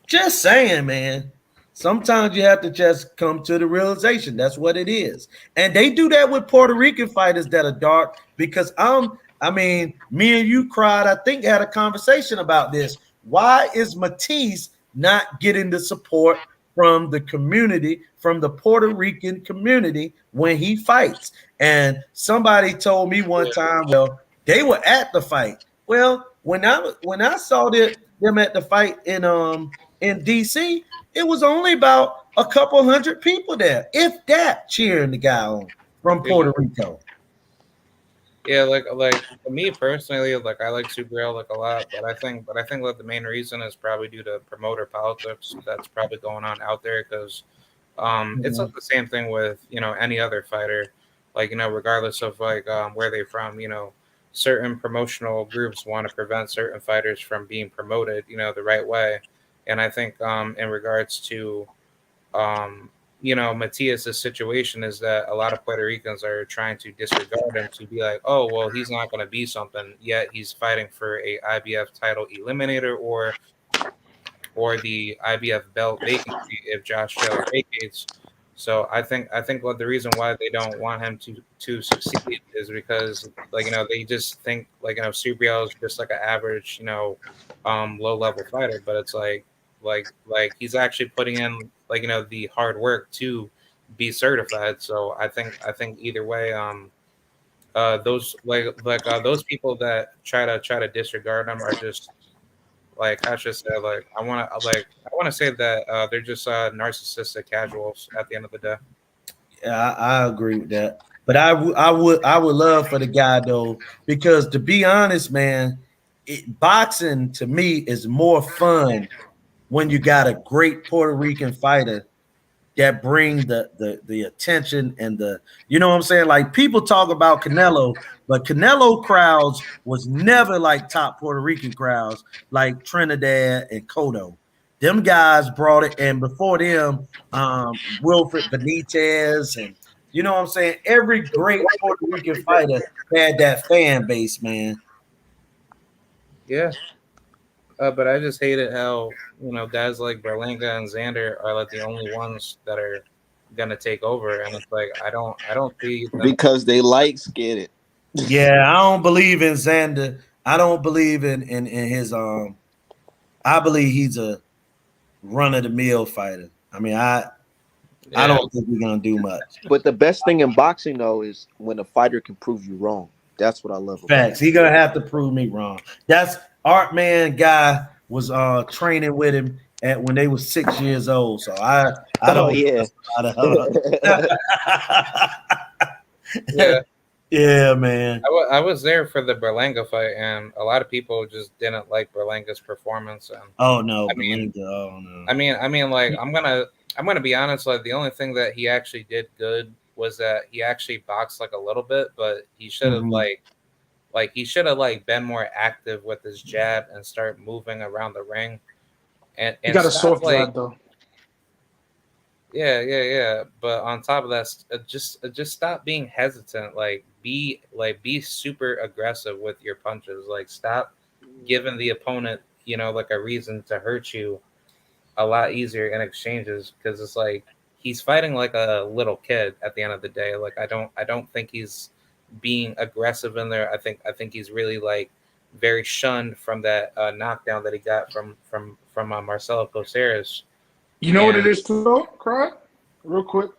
Just saying, man. Sometimes you have to just come to the realization that's what it is. And they do that with Puerto Rican fighters that are dark because I mean, me and you cried, I think, had a conversation about this. Why is Matisse not getting the support from the community, from the Puerto Rican community when he fights? And somebody told me one time, well, they were at the fight. Well, when I saw them at the fight in DC, it was only about a couple hundred people there, if that, cheering the guy on from Puerto Rico. Yeah, like for me personally, like I like Supergirl like a lot, but I think that the main reason is probably due to promoter politics that's probably going on out there, because it's like Mhm. the same thing with any other fighter, like regardless of like where they're from, certain promotional groups want to prevent certain fighters from being promoted, the right way, and I think in regards to um, Matias's situation is that a lot of Puerto Ricans are trying to disregard him to be like, oh, well, he's not going to be something. Yet he's fighting for a IBF title eliminator or the IBF belt vacancy if Josh Taylor vacates. So I think what the reason why they don't want him to succeed is because like they just think like Subriel is just like an average low level fighter, but it's like he's actually putting in like the hard work to be certified. So I think either way those those people that try to disregard them are just like I should say like I want to say that they're just narcissistic casuals at the end of the day. Yeah, I agree with that. But I would love for the guy though, because to be honest, man, boxing to me is more fun when you got a great Puerto Rican fighter that bring the attention and the, you know what I'm saying? Like people talk about Canelo, but Canelo crowds was never like top Puerto Rican crowds like Trinidad and Kodo. Them guys brought it, and before them, Wilfred Benitez, and you know what I'm saying? Every great Puerto Rican fighter had that fan base, man. Yeah, but I just hated how guys like Berlanga and Xander are like the only ones that are gonna take over, and it's like I don't see them. because they like scared it. Yeah, I don't believe in Xander. I don't believe in his I believe he's a run of the mill fighter. I mean, I Yeah, don't think we're gonna do much. But the best thing in boxing though is when a fighter can prove you wrong. That's what I love about Facts. He gonna have to prove me wrong. That's Art Man guy was training with him at when they was 6 years old. So I Oh don't yeah. trust a lot of yeah. yeah, man. I was there for the Berlanga fight, and a lot of people just didn't like Berlanga's performance. And Oh no, I mean, Belinda. Oh no. like I'm gonna be honest. Like the only thing that he actually did good was that he actually boxed like a little bit, but he should have Mhm. he should have like been more active with his jab and start moving around the ring and He got a stop soft jab though. yeah. But on top of that, just stop being hesitant. Be super aggressive with your punches. Like stop giving the opponent like a reason to hurt you a lot easier in exchanges, because it's like he's fighting like a little kid at the end of the day. Like I don't think he's being aggressive in there. I think he's really like very shunned from that knockdown that he got from Marcelo Caceres. You know what it And is too though, Cry? Real quick.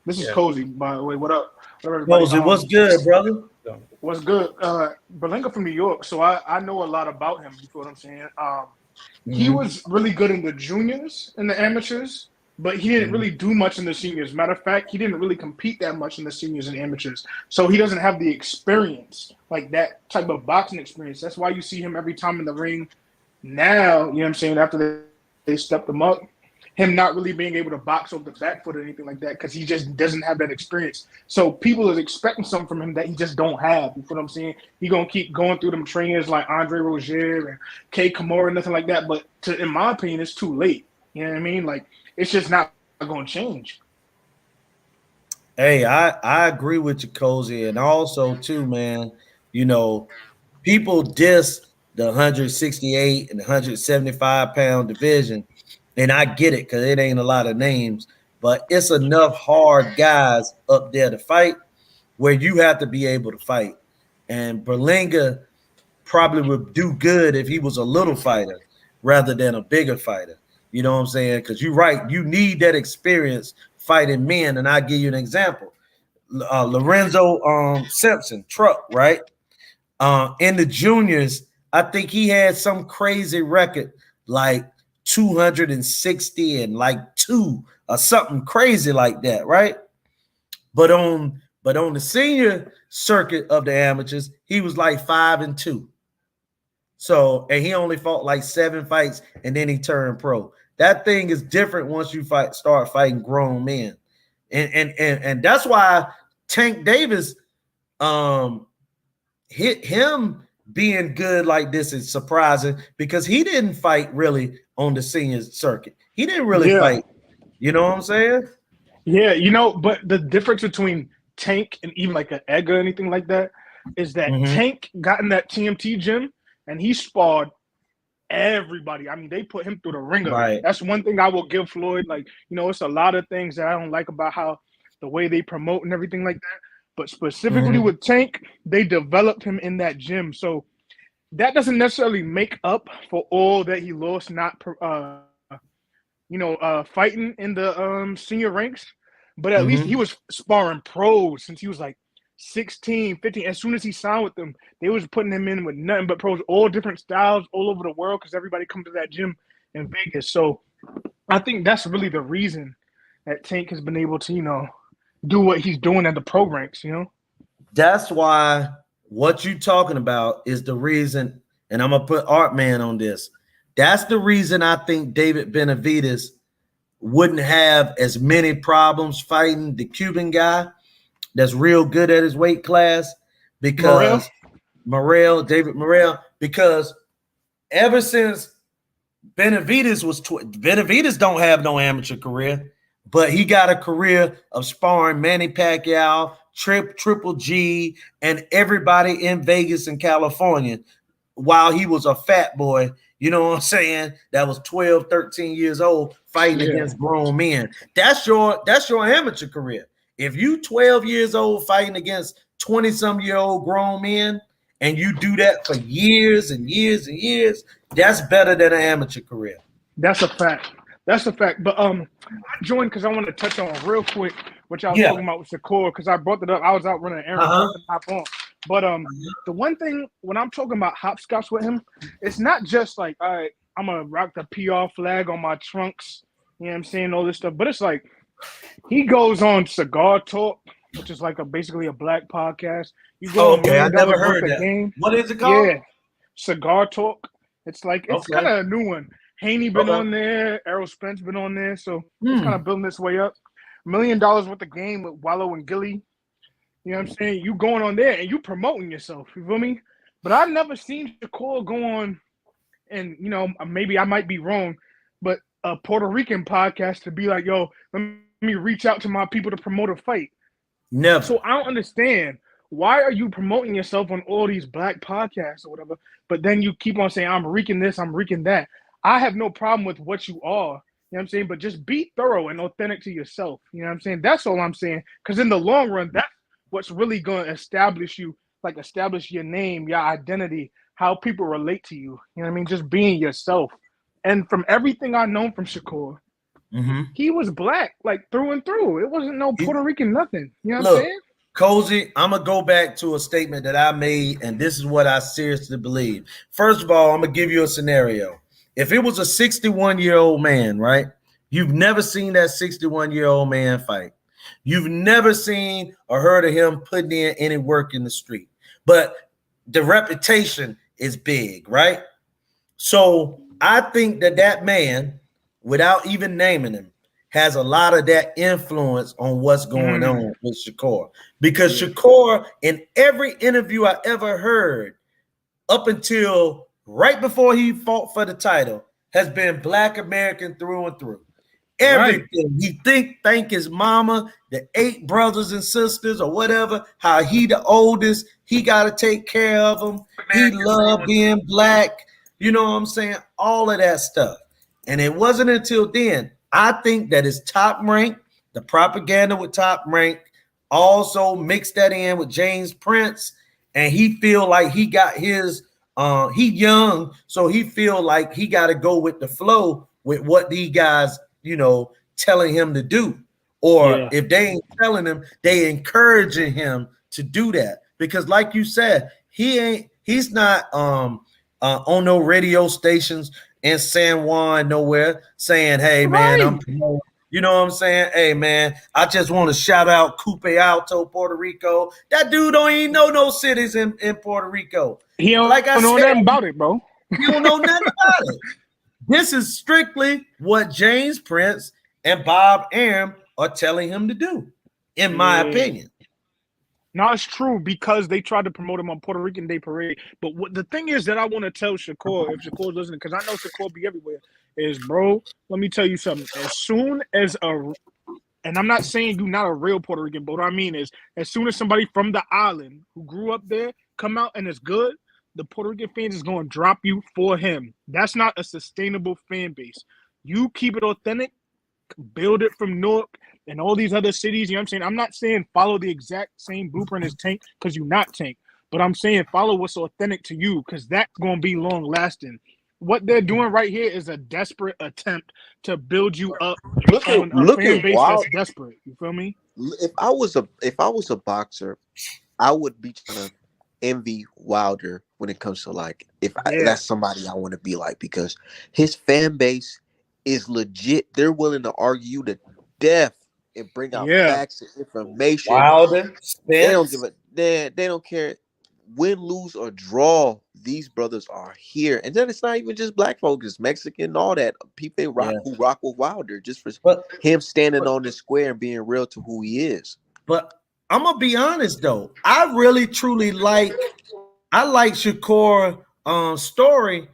This is yeah, Cozy, by the way. What up? What up, everybody? Cozy, what's good, brother? so, What's good? Berlinga from New York, so I know a lot about him. You feel what I'm saying? He Mhm. was really good in the juniors and the amateurs, but he didn't really do much in the seniors. Matter of fact, he didn't really compete that much in the seniors and amateurs. So he doesn't have the experience, like that type of boxing experience. That's why you see him every time in the ring now, you know what I'm saying, after they stepped him up, him not really being able to box off the back foot or anything like that because he just doesn't have that experience. So people are expecting something from him that he just don't have. You feel what I'm saying? He gonna keep going through them trainers like Andre Rozier and Kei Kimura, nothing like that. But in my opinion, it's too late. You know what I mean? Like it's just not gonna change. Hey, I agree with you, Cozy, and also too, man. You know, people diss the 168 and 175-pound division, and I get it because it ain't a lot of names, but it's enough hard guys up there to fight where you have to be able to fight. And Berlinga probably would do good if he was a little fighter rather than a bigger fighter. You know what I'm saying? Because you're right, you need that experience fighting men. And I'll give you an example. Lorenzo Simpson, Truck, right? In the juniors, I think he had some crazy record, like 260 and like 2 or something crazy like that, right? But on the senior circuit of the amateurs, he was like 5-2. So, and he only fought like 7 fights and then he turned pro. That thing is different once you start fighting grown men. And that's why Tank Davis hit him being good like this is surprising because he didn't fight really on the senior circuit. He didn't really Yeah. fight. You know what I'm saying? Yeah, but the difference between Tank and even like an Edgar or anything like that is that Mhm. Tank got in that TMT gym and he sparred everybody. I mean, they put him through the ringer. Right. That's one thing I will give Floyd. Like, it's a lot of things that I don't like about how the way they promote and everything like that. But specifically with Tank, they developed him in that gym. So that doesn't necessarily make up for all that he lost, not fighting in the senior ranks. But at least he was sparring pros since he was like 16, 15. As soon as he signed with them, they was putting him in with nothing but pros, all different styles, all over the world, because everybody come to that gym in Vegas. So I think that's really the reason that Tank has been able to, do what he's doing at the pro ranks, That's why what you talking about is the reason, and I'm gonna put Art Man on this. That's the reason I think David Benavidez wouldn't have as many problems fighting the Cuban guy that's real good at his weight class, because David Morrell, because ever since Benavidez don't have no amateur career, but he got a career of sparring Manny Pacquiao, Triple G, and everybody in Vegas and California while he was a fat boy, you know what I'm saying, that was 12, 13 years old fighting against grown men. That's your amateur career. If you 12 years old fighting against 20-some-year-old grown men and you do that for years and years and years, that's better than an amateur career. That's a fact. That's a fact. But I joined because I want to touch on real quick what y'all was talking about with Shakur, because I brought it up. I was out running errands and hop on. But the one thing when I'm talking about hopscotch with him, it's not just like, all right, I'm gonna rock the PR flag on my trunks, you know what I'm saying, all this stuff. But it's like he goes on Cigar Talk, which is like basically a black podcast. You go on $1 Million I never heard Worth that. of Game. What is it called? Yeah, Cigar Talk. It's kind of a new one. Haney been on there, Errol Spence been on there, so it's kind of building its way up. $1 Million Worth of Game with Wallow and Gilly. You know what I'm saying? You going on there and you promoting yourself. You feel me? But I've never seen Shakur go on, and maybe I might be wrong, but a Puerto Rican podcast to be like, yo, let me reach out to my people to promote a fight. Never. So I don't understand. Why are you promoting yourself on all these black podcasts or whatever, but then you keep on saying, I'm reeking this, I'm reeking that. I have no problem with what you are, you know what I'm saying? But just be thorough and authentic to yourself. You know what I'm saying? That's all I'm saying. Because in the long run, that's what's really going to establish you, like establish your name, your identity, how people relate to you. You know what I mean? Just being yourself. And from everything I know from Shakur, he was black, like through and through. It wasn't no Puerto Rican nothing. You know what I'm saying? Cozy, I'm going to go back to a statement that I made, and this is what I seriously believe. First of all, I'm going to give you a scenario. If it was a 61-year-old man, right? You've never seen that 61-year-old man fight. You've never seen or heard of him putting in any work in the street. But the reputation is big, right? So I think that man, without even naming him, has a lot of that influence on what's going on with Shakur. Because Shakur, in every interview I ever heard, up until right before he fought for the title, has been Black American through and through. Everything. He thank his mama, the 8 brothers and sisters or whatever, how he the oldest, he got to take care of them. He loved being black. You know what I'm saying? All of that stuff. And it wasn't until then, I think that his Top Rank, the propaganda with Top Rank, also mixed that in with James Prince, and he feel like he got his he young, so he feel like he got to go with the flow with what these guys, telling him to do. Or if they ain't telling him, they encouraging him to do that. Because like you said, he's not on no radio stations in San Juan nowhere saying, hey man, I'm promoting. You know what I'm saying? Hey man, I just want to shout out Coupe Alto, Puerto Rico. That dude don't even know no cities in Puerto Rico. He don't know nothing about it, bro. He don't know nothing about it. This is strictly what James Prince and Bob Arum are telling him to do, in my opinion. No, it's true, because they tried to promote him on Puerto Rican Day Parade. But the thing is that I want to tell Shakur, if Shakur's listening, because I know Shakur be everywhere, is, bro, let me tell you something. As soon as and I'm not saying you're not a real Puerto Rican, but what I mean is, as soon as somebody from the island who grew up there come out and is good, the Puerto Rican fans is going to drop you for him. That's not a sustainable fan base. You keep it authentic, build it from Newark and all these other cities. You know what I'm saying? I'm not saying follow the exact same blueprint as Tank because you're not Tank, but I'm saying follow what's authentic to you because that's going to be long lasting. What they're doing right here is a desperate attempt to build you up on a Look fan at base Wild. that's desperate. You feel me? If I was a boxer, I would be trying to envy Wilder when it comes to like that's somebody I want to be like because his fan base is legit. They're willing to argue you to death and bring out facts and information. Wilder, They don't Spence. give a they don't care win, lose, or draw. These brothers are here, and then it's not even just black folks, it's Mexican, all that people who rock with Wilder just for him standing on the square and being real to who he is. But I'm gonna be honest though, I really truly like Shakur story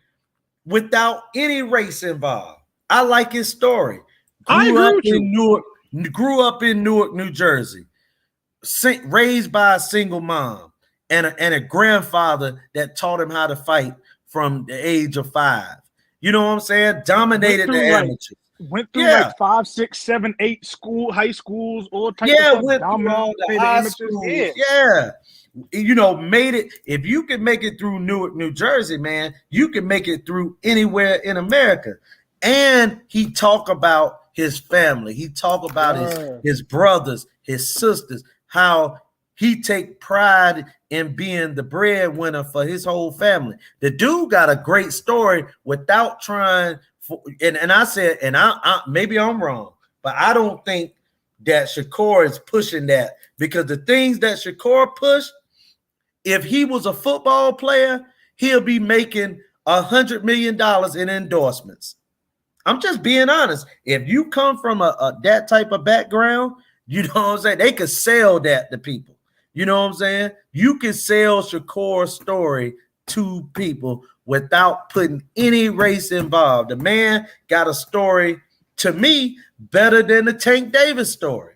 without any race involved. I like his story. Grew up in Newark, New Jersey, raised by a single mom and a grandfather that taught him how to fight from the age of 5. You know what I'm saying? Dominated the amateurs. Went through like 5, 6, 7, 8 high schools, all types of stuff. Went through all the high schools. You know, made it. If you can make it through Newark, New Jersey, man, you can make it through anywhere in America. And he talk about his family. He talk about his brothers, his sisters, how he take pride in being the breadwinner for his whole family. The dude got a great story without trying. And I said, and I maybe I'm wrong, but I don't think that Shakur is pushing that because the things that Shakur pushed, if he was a football player, he'll be making $100 million in endorsements. I'm just being honest. If you come from a that type of background, you know what I'm saying? They could sell that to people. You know what I'm saying? You can sell Shakur's story to people without putting any race involved. The man got a story, to me, better than the Tank Davis story.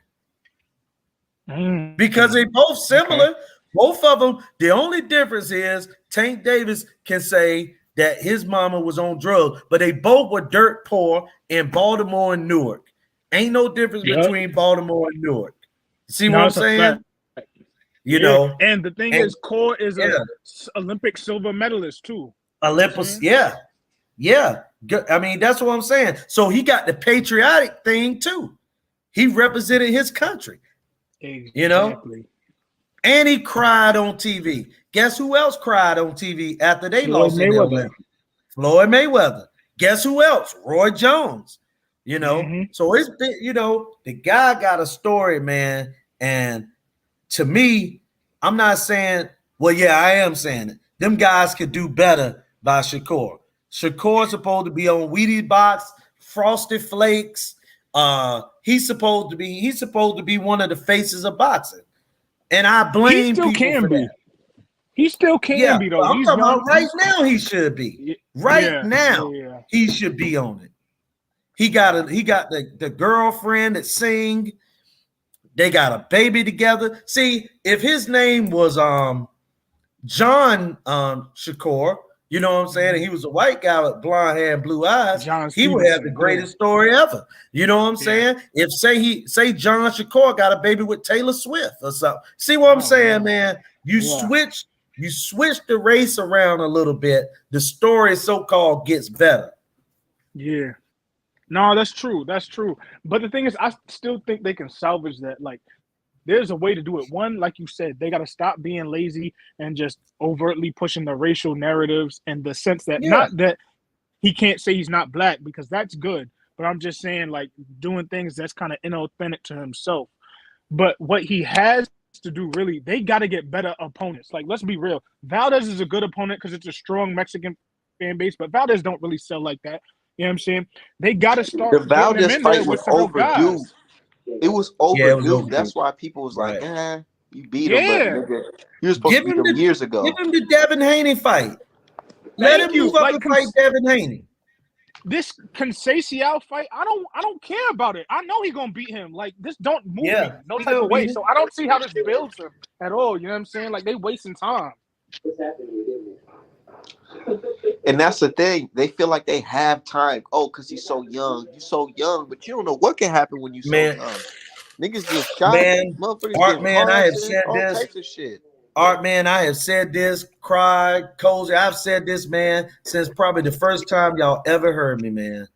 Because they both similar. Okay. Both of them, the only difference is Tank Davis can say that his mama was on drugs, but they both were dirt poor in Baltimore and Newark. Ain't no difference between Baltimore and Newark. See what I'm saying? You know, and the thing is, Core is an Olympic silver medalist too. Olympus, yeah. I mean, that's what I'm saying. So he got the patriotic thing too. He represented his country. Exactly. You know, and he cried on TV. Guess who else cried on TV after they lost in the Olympics? Floyd Mayweather. Guess who else? Roy Jones. You know, so it's, you know, the guy got a story, man, and to me, I'm not saying, well, yeah, I am saying it. Them guys could do better by Shakur. Shakur's supposed to be on Wheaties Box, Frosted Flakes. He's supposed to be one of the faces of boxing. And I blame people for that. He still can be, though. I'm talking about right now he should be. Now he should be on it. He got the girlfriend that sing. They got a baby together. See, if his name was John Shakur, you know what I'm saying? And he was a white guy with blonde hair and blue eyes. He would have the greatest story ever. You know what I'm saying? If say John Shakur got a baby with Taylor Swift or something. See what I'm saying, man? You switch the race around a little bit. The story so-called gets better. Yeah. No, that's true. That's true. But the thing is, I still think they can salvage that. Like, there's a way to do it. One, like you said, they got to stop being lazy and just overtly pushing the racial narratives in the sense that not that he can't say he's not black because that's good. But I'm just saying, like, doing things that's kind of inauthentic to himself. But what he has to do, really, they got to get better opponents. Like, let's be real. Valdez is a good opponent because it's a strong Mexican fan base, but Valdez don't really sell like that. You know what I'm saying? They got to start. The Valdez fight was overdue. It was overdue. Yeah, it was overdue. That's why people was like, you beat him, but nigga, you were supposed to beat him years ago. Give him the Devin Haney fight. Let him move up and fight Devin Haney. This Conceição fight, I don't care about it. I know he's gonna beat him. Like, this don't move me no type of way. So I don't see how this builds him at all. You know what I'm saying? Like, they wasting time. And that's the thing. They feel like they have time. Oh, because he's so young. You're so young, but you don't know what can happen when you're so Man, young. Niggas get shot. man, Motherfuckers get Art in man, car I have accidents. said All this. types of shit. Art man, I have said this, cried, cozy. I've said this, man, since probably the first time y'all ever heard me, man.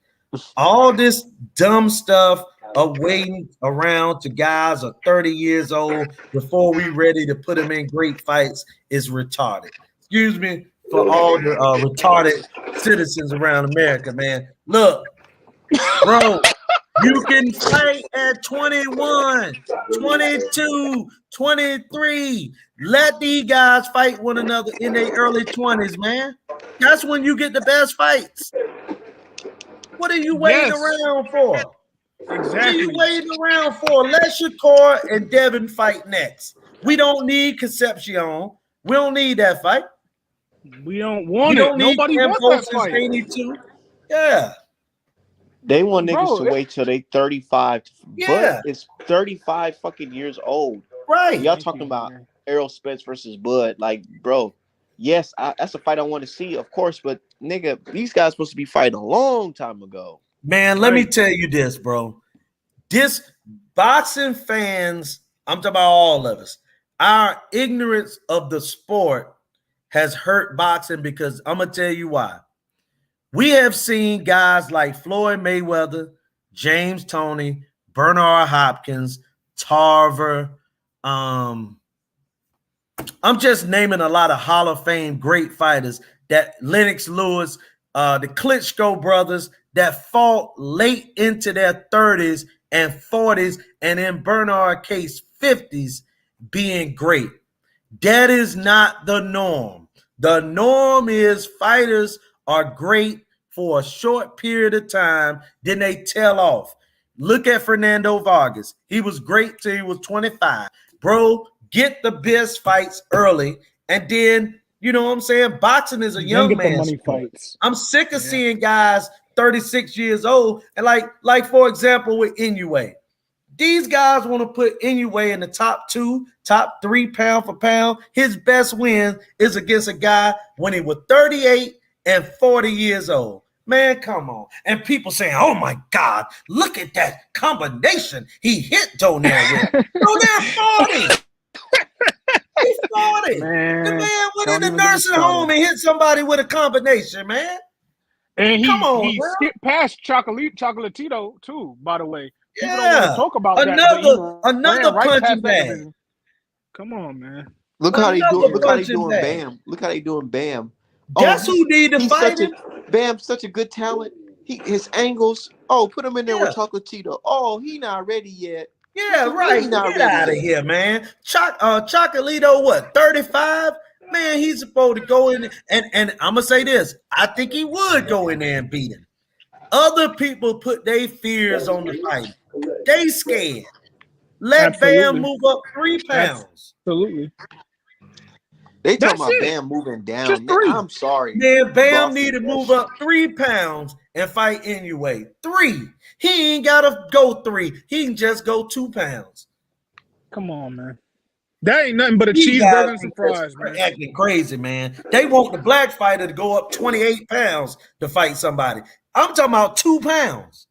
All this dumb stuff of waiting around to guys are 30 years old before we ready to put them in great fights is retarded. Excuse me for all the retarded citizens around America, man. Look, bro, you can fight at 21, 22, 23. Let these guys fight one another in their early 20s, man. That's when you get the best fights. What are you waiting Yes, around for? What are you exactly. waiting around for? Let Shakur and Devin fight next. We don't need Concepcion. We don't need that fight. We don't We want it. don't need Nobody wants that Campos fight, Haney too. Yeah, They want niggas bro. to wait till they 35. Bud yeah, is 35 fucking years old. right. Y'all Thank talking you, about man. Errol Spence versus Bud. Like, bro, yes, that's a fight I want to see, of course, but nigga, these guys supposed to be fighting a long time ago. Man, let me Right. tell you this, bro. This boxing fans, I'm talking about all of us, our ignorance of the sport has hurt boxing because I'm going to tell you why. We have seen guys like Floyd Mayweather, James Toney, Bernard Hopkins, Tarver. I'm just naming a lot of Hall of Fame great fighters that Lennox Lewis, the Klitschko brothers that fought late into their 30s and 40s, and in Bernard case 50s being great. That is not the norm. The norm is fighters are great for a short period of time, then they tail off. Look at Fernando Vargas. He was great till he was 25. Bro, get the best fights early, and then, you know what I'm saying? Boxing is a Then young get the man's money sport. fights. I'm sick of Yeah. seeing guys 36 years old, and like for example, with Inoue. These guys want to put Inoue in the top 2, top 3 pound for pound. His best win is against a guy when he was 38 and 40 years old. Man, come on. And people saying, oh my God, look at that combination he hit Donnell with. Donnell 40. He's 40. The Man, man went in don't the even get me nursing home started. and hit somebody with a combination, man. And Come on, he bro. skipped past Chocolatito too, by the way. People don't want to Yeah. talk about that, but he ran Another right punching past that bag. division. Come on, man. Look how they do. Another Look how they punching doing bag. Bam. Look how they doing Bam. Oh, That's who need to he's fight such a him. Bam's such a good talent. His angles. Oh, put him in there with Yeah. Chocolatito. Oh, he not ready yet. Yeah, What you right. mean not Get ready out of yet? here, man. Chocolito, what, 35? Man, he's supposed to go in and I'm gonna say this. I think he would go in there and beat him. Other people put their fears on the fight. They scared. Let Bam Absolutely. move up 3 pounds. Absolutely. They talking That's about it. Bam moving Just down. three. I'm sorry, Man, Bam need Boston. to move up 3 pounds and fight anyway. 3. He ain't gotta go 3. He can just go 2 pounds. Come on, man. That ain't nothing but a These guys cheeseburger and be some just fries, man. acting crazy, man. They want the black fighter to go up 28 pounds to fight somebody. I'm talking about 2 pounds.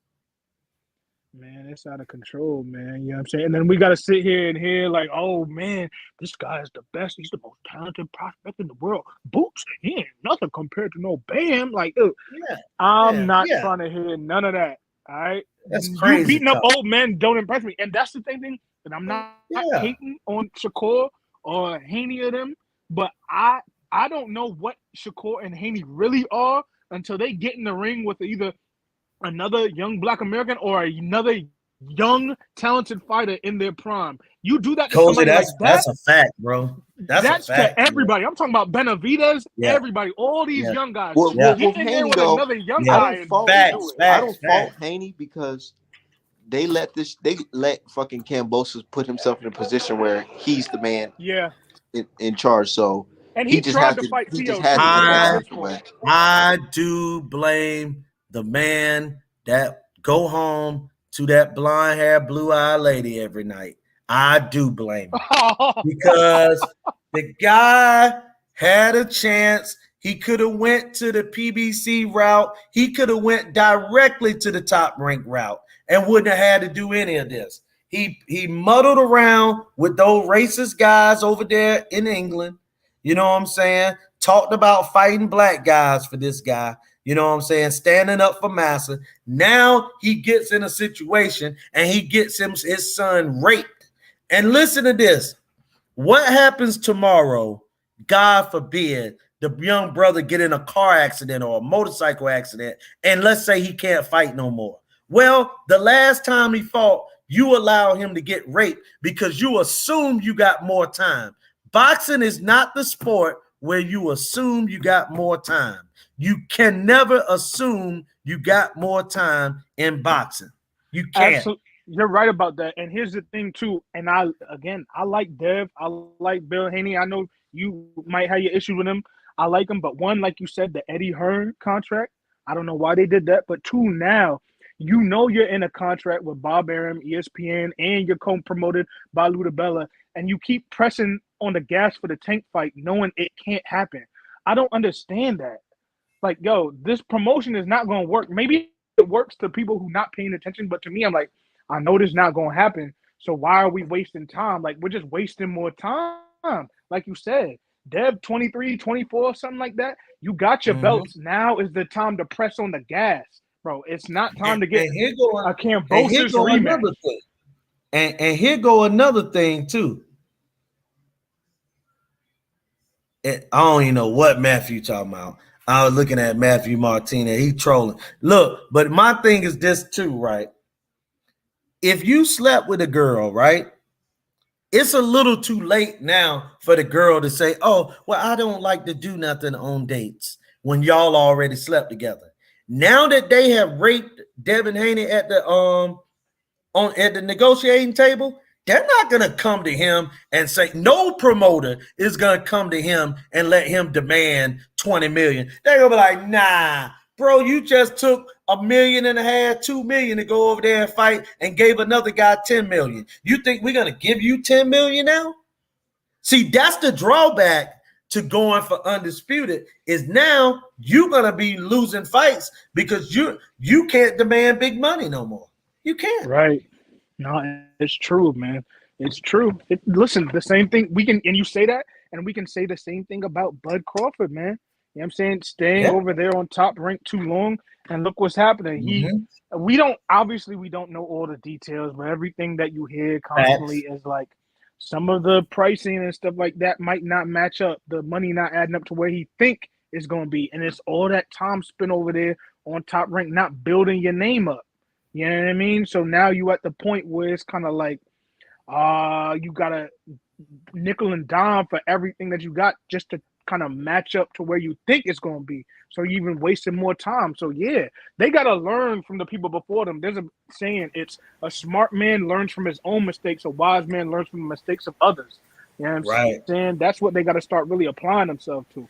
Man, it's out of control, man. You know what I'm saying? And then we got to sit here and hear, like, oh, man, this guy is the best. He's the most talented prospect in the world. Boots, he ain't nothing compared to no Bam. Like, Yeah, I'm not yeah. trying to hear none of that. All right? That's You crazy beating up talk. old men don't impress me. And that's the thing that I'm not Yeah. hating on Shakur or Haney or them, but I don't know what Shakur and Haney really are until they get in the ring with either another young black American or another young talented fighter in their prime. You do that to Cozy, somebody like that, that's a fact, bro. That's a that's to fact. everybody. I'm talking about Benavidez, Yeah. everybody, all these Yeah. young guys. Well, Yeah. with Get in there Haney with though, another young Yeah. guy and do Facts, it. I don't facts, fault facts. Haney because they let fucking Cambosos put himself in a position where he's the man Yeah. in charge. So And he he just tried has to to fight he just Theo has too, to and get it that wasn't out his the fault. way. I do blame the man that go home to that blonde hair, blue eyed lady every night. I do blame him because the guy had a chance He could have went to the PBC route. He could have went directly to the Top Rank route and wouldn't have had to do any of this. He muddled around with those racist guys over there in England. You know what I'm saying? Talked about fighting black guys for this guy. You know what I'm saying? Standing up for Massa. Now he gets in a situation and he gets his son raped. And listen to this. What happens tomorrow, God forbid, the young brother get in a car accident or a motorcycle accident, and let's say he can't fight no more? Well, the last time he fought, you allow him to get raped because you assume you got more time. Boxing is not the sport where you assume you got more time. You can never assume you got more time in boxing. You can't. Absolutely, you're right about that. And here's the thing too. And I like Dev. I like Bill Haney. I know you might have your issues with him. I like him, but one, like you said, the Eddie Hearn contract. I don't know why they did that, but two, now you know you're in a contract with Bob Arum, ESPN, and you're co-promoted by Ludabella, and you keep pressing on the gas for the Tank fight, knowing it can't happen. I don't understand that. Like, yo, this promotion is not going to work. Maybe it works to people who not paying attention, but to me, I'm like, I know this not going to happen. So why are we wasting time? Like, we're just wasting more time. Like you said, Dev 23, 24, something like that. You got your belts. Now is the time to press on the gas, bro. It's not time to get a Cambosis rematch. Another thing. And here go another thing too. I don't even know what Matthew talking about. I was looking at Matthew Martinez. He trolling. Look, but my thing is this too, right? If you slept with a girl, right? It's a little too late now for the girl to say, oh, well, I don't like to do nothing on dates when y'all already slept together. Now that they have raped Devin Haney at the negotiating table, they're not going to come to him and say, no promoter is going to come to him and let him demand 20 million. They're going to be like, nah, bro, you just took $1.5 million, $2 million to go over there and fight and gave another guy 10 million. You think we're going to give you 10 million now? See, that's the drawback to going for undisputed, is now you're going to be losing fights because you can't demand big money no more. You can't. Right. No, it's true, man. It's true. Listen, the same thing and you say that, and we can say the same thing about Bud Crawford, man. You know what I'm saying? Staying over there on Top Rank too long, and look what's happening. We don't know all the details, but everything that you hear constantly is like some of the pricing and stuff like that might not match up. The money not adding up to where he think it's going to be, and it's all that time spent over there on Top Rank, not building your name up. You know what I mean? So now you at the point where it's kind of like, you got to nickel and dime for everything that you got just to kind of match up to where you think it's going to be. So you even wasting more time. So yeah, they got to learn from the people before them. There's a saying, it's a smart man learns from his own mistakes. A wise man learns from the mistakes of others. You know what I'm saying? That's what they got to start really applying themselves to.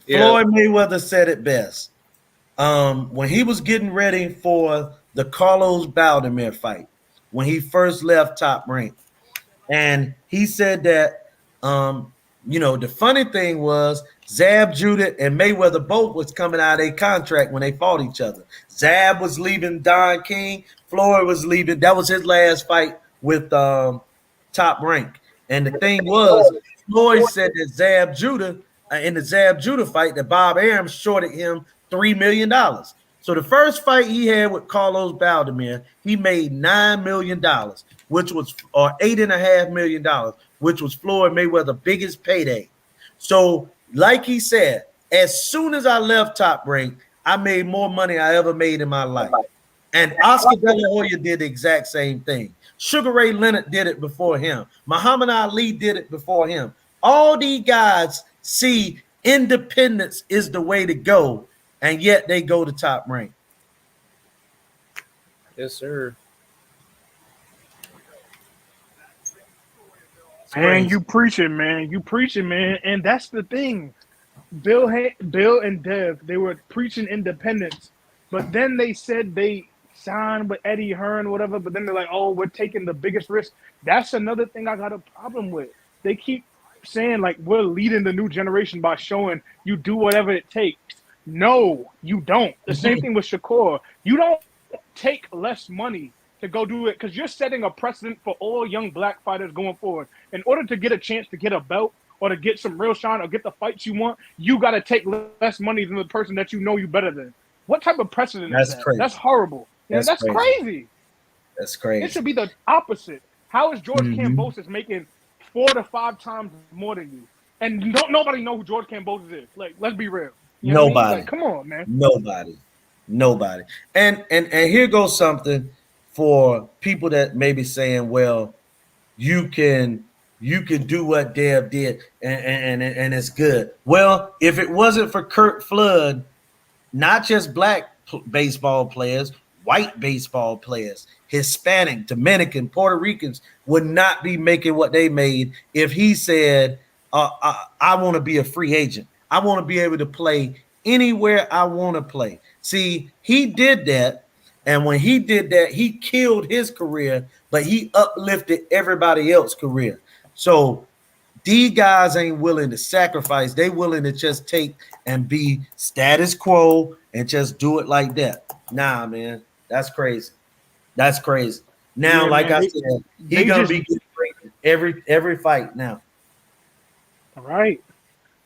Yeah. Floyd Mayweather said it best. When he was getting ready for the Carlos Baldomir fight, when he first left Top Rank, and he said that, the funny thing was Zab Judah and Mayweather both was coming out of a contract when they fought each other. Zab was leaving Don King. Floyd was leaving. That was his last fight with Top Rank. And the thing was, Floyd said that Zab Judah, in the Zab Judah fight, that Bob Arum shorted him $3 million. So the first fight he had with Carlos Baldomir, he made $9 million, which was, or $8.5 million, which was Floyd Mayweather's biggest payday. So, like he said, as soon as I left Top Rank, I made more money I ever made in my life. And Oscar De La Hoya did the exact same thing. Sugar Ray Leonard did it before him. Muhammad Ali did it before him. All these guys see independence is the way to go, and yet they go to Top Rank. Yes, sir. And you preaching, man. You preaching, man. And that's the thing. Bill and Dev, they were preaching independence, but then they said they signed with Eddie Hearn, whatever. But then they're like, "Oh, we're taking the biggest risk." That's another thing I got a problem with. They keep saying like we're leading the new generation by showing you do whatever it takes. No, you don't. The same thing with Shakur. You don't take less money to go do it because you're setting a precedent for all young black fighters going forward. In order to get a chance to get a belt or to get some real shine or get the fights you want, you got to take less money than the person that you know you better than. What type of precedent is That's that? That's crazy. horrible. You know, That's that's crazy. crazy. That's It should crazy. be the opposite. How is George Mm-hmm. Kambosos making 4 to 5 times more than you? And don't nobody know who George Kambosos is. Like, let's be real. You know what I mean? Like, Nobody. come on, man. Nobody. Nobody. And here goes something for people that may be saying, well, you can you can do what Dev did and it's good. Well, if it wasn't for Kurt Flood, not just baseball players, white baseball players, Hispanic, Dominican, Puerto Ricans would not be making what they made if he said, I want to be a free agent. I want to be able to play anywhere I want to play. See, he did that. And when he did that, he killed his career, but he uplifted everybody else's career. So these guys ain't willing to sacrifice. They willing to just take and be status quo and just do it like that. Nah, man, that's crazy. That's crazy. Now, Yeah, like man. I said, he They gonna just be getting every fight now. right.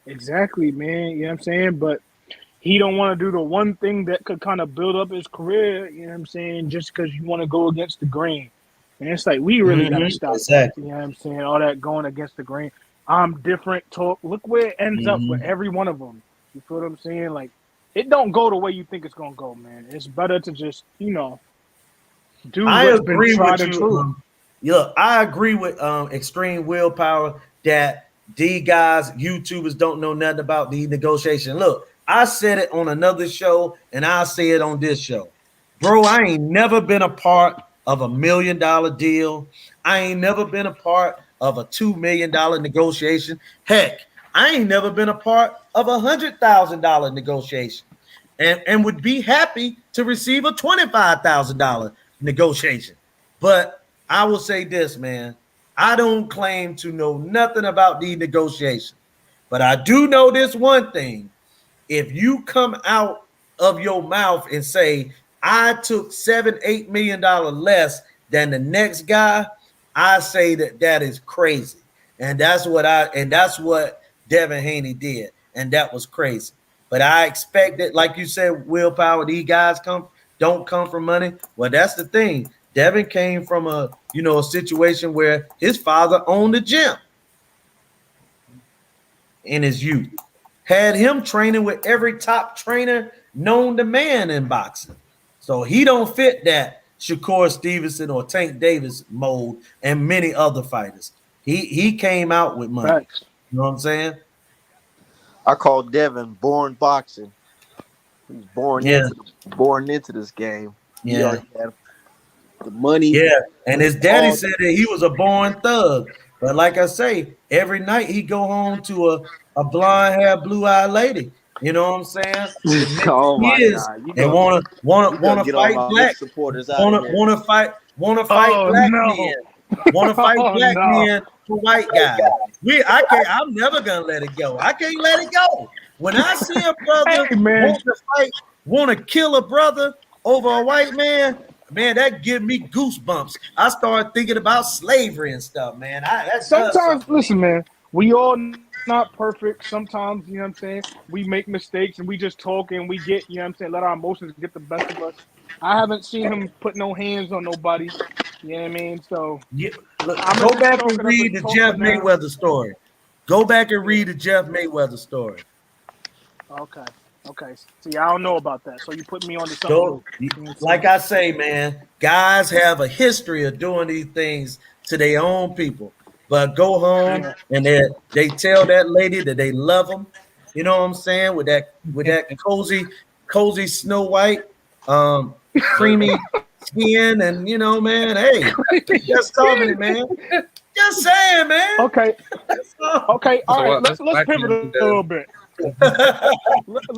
Exactly, man. You know what I'm saying? But he don't want to do the one thing that could kind of build up his career, you know what I'm saying, just because you want to go against the grain. And it's like we really gotta stop that. You Exactly. know what I'm saying? All that going against the grain. I'm different talk. Look where it ends up with Mm-hmm. every one of them. You feel what I'm saying? Like it don't go the way you think it's gonna go, man. It's better to just, do I what's been agree tried with and you. true. Look, I agree with Extreme Willpower that these guys, YouTubers, don't know nothing about the negotiation. Look, I said it on another show, and I'll say it on this show. Bro, I ain't never been a part of $1 million deal. I ain't never been a part of a $2 million negotiation. Heck, I ain't never been a part of $100,000 negotiation and would be happy to receive a $25,000 negotiation. But I will say this, man. I don't claim to know nothing about these negotiations, but I do know this one thing. If you come out of your mouth and say, I took $7-8 million less than the next guy, I say that is crazy. And that's what Devin Haney did. And that was crazy. But I expected, like you said, willpower, these guys don't come from money. Well, that's the thing. Devin came from a situation where his father owned a gym in his youth. Had him training with every top trainer known to man in boxing. So he don't fit that Shakur Stevenson or Tank Davis mold and many other fighters. He came out with money. Facts. You know what I'm saying? I call Devin born boxing. He was Yeah, born into this game. He yeah. already had the money, Yeah, and his daddy all said that he was a born thug. But like I say, every night he go home to a blonde hair, blue eyed lady. You know what I'm saying? With many oh my kids God. You and go wanna wanna you gonna wanna get all fight my Knicks black, supporters out of wanna here. wanna fight wanna fight Oh black men, no. wanna fight Oh black no. men for white guys. I can't. I'm never gonna let it go. I can't let it go. When I see a brother Hey man. want to fight, want to kill a brother over a white man, that give me goosebumps. I start thinking about slavery and stuff, man. That does Sometimes, something. listen, man, we all not perfect. Sometimes, you know what I'm saying, we make mistakes and we just talk and we get, you know what I'm saying, let our emotions get the best of us. I haven't seen him put no hands on nobody. You know what I mean? So Yeah, look, I'm gonna go just back chalk and it up as read the talk for Jeff now. Mayweather story. Go back and Yeah. read the Jeff Mayweather story. Okay. Okay. See, I don't know about that. So you put me onto something Go, new. You know what I'm saying? like I say, man, guys have a history of doing these things to their own people. But go home Yeah. and they tell that lady that they love them. You know what I'm saying? With that cozy Snow White, creamy skin, and man, hey, just talking it, man. Just saying, man. Okay. That's all. Okay. All So right. what? This Let's black pivot man a need little to. bit.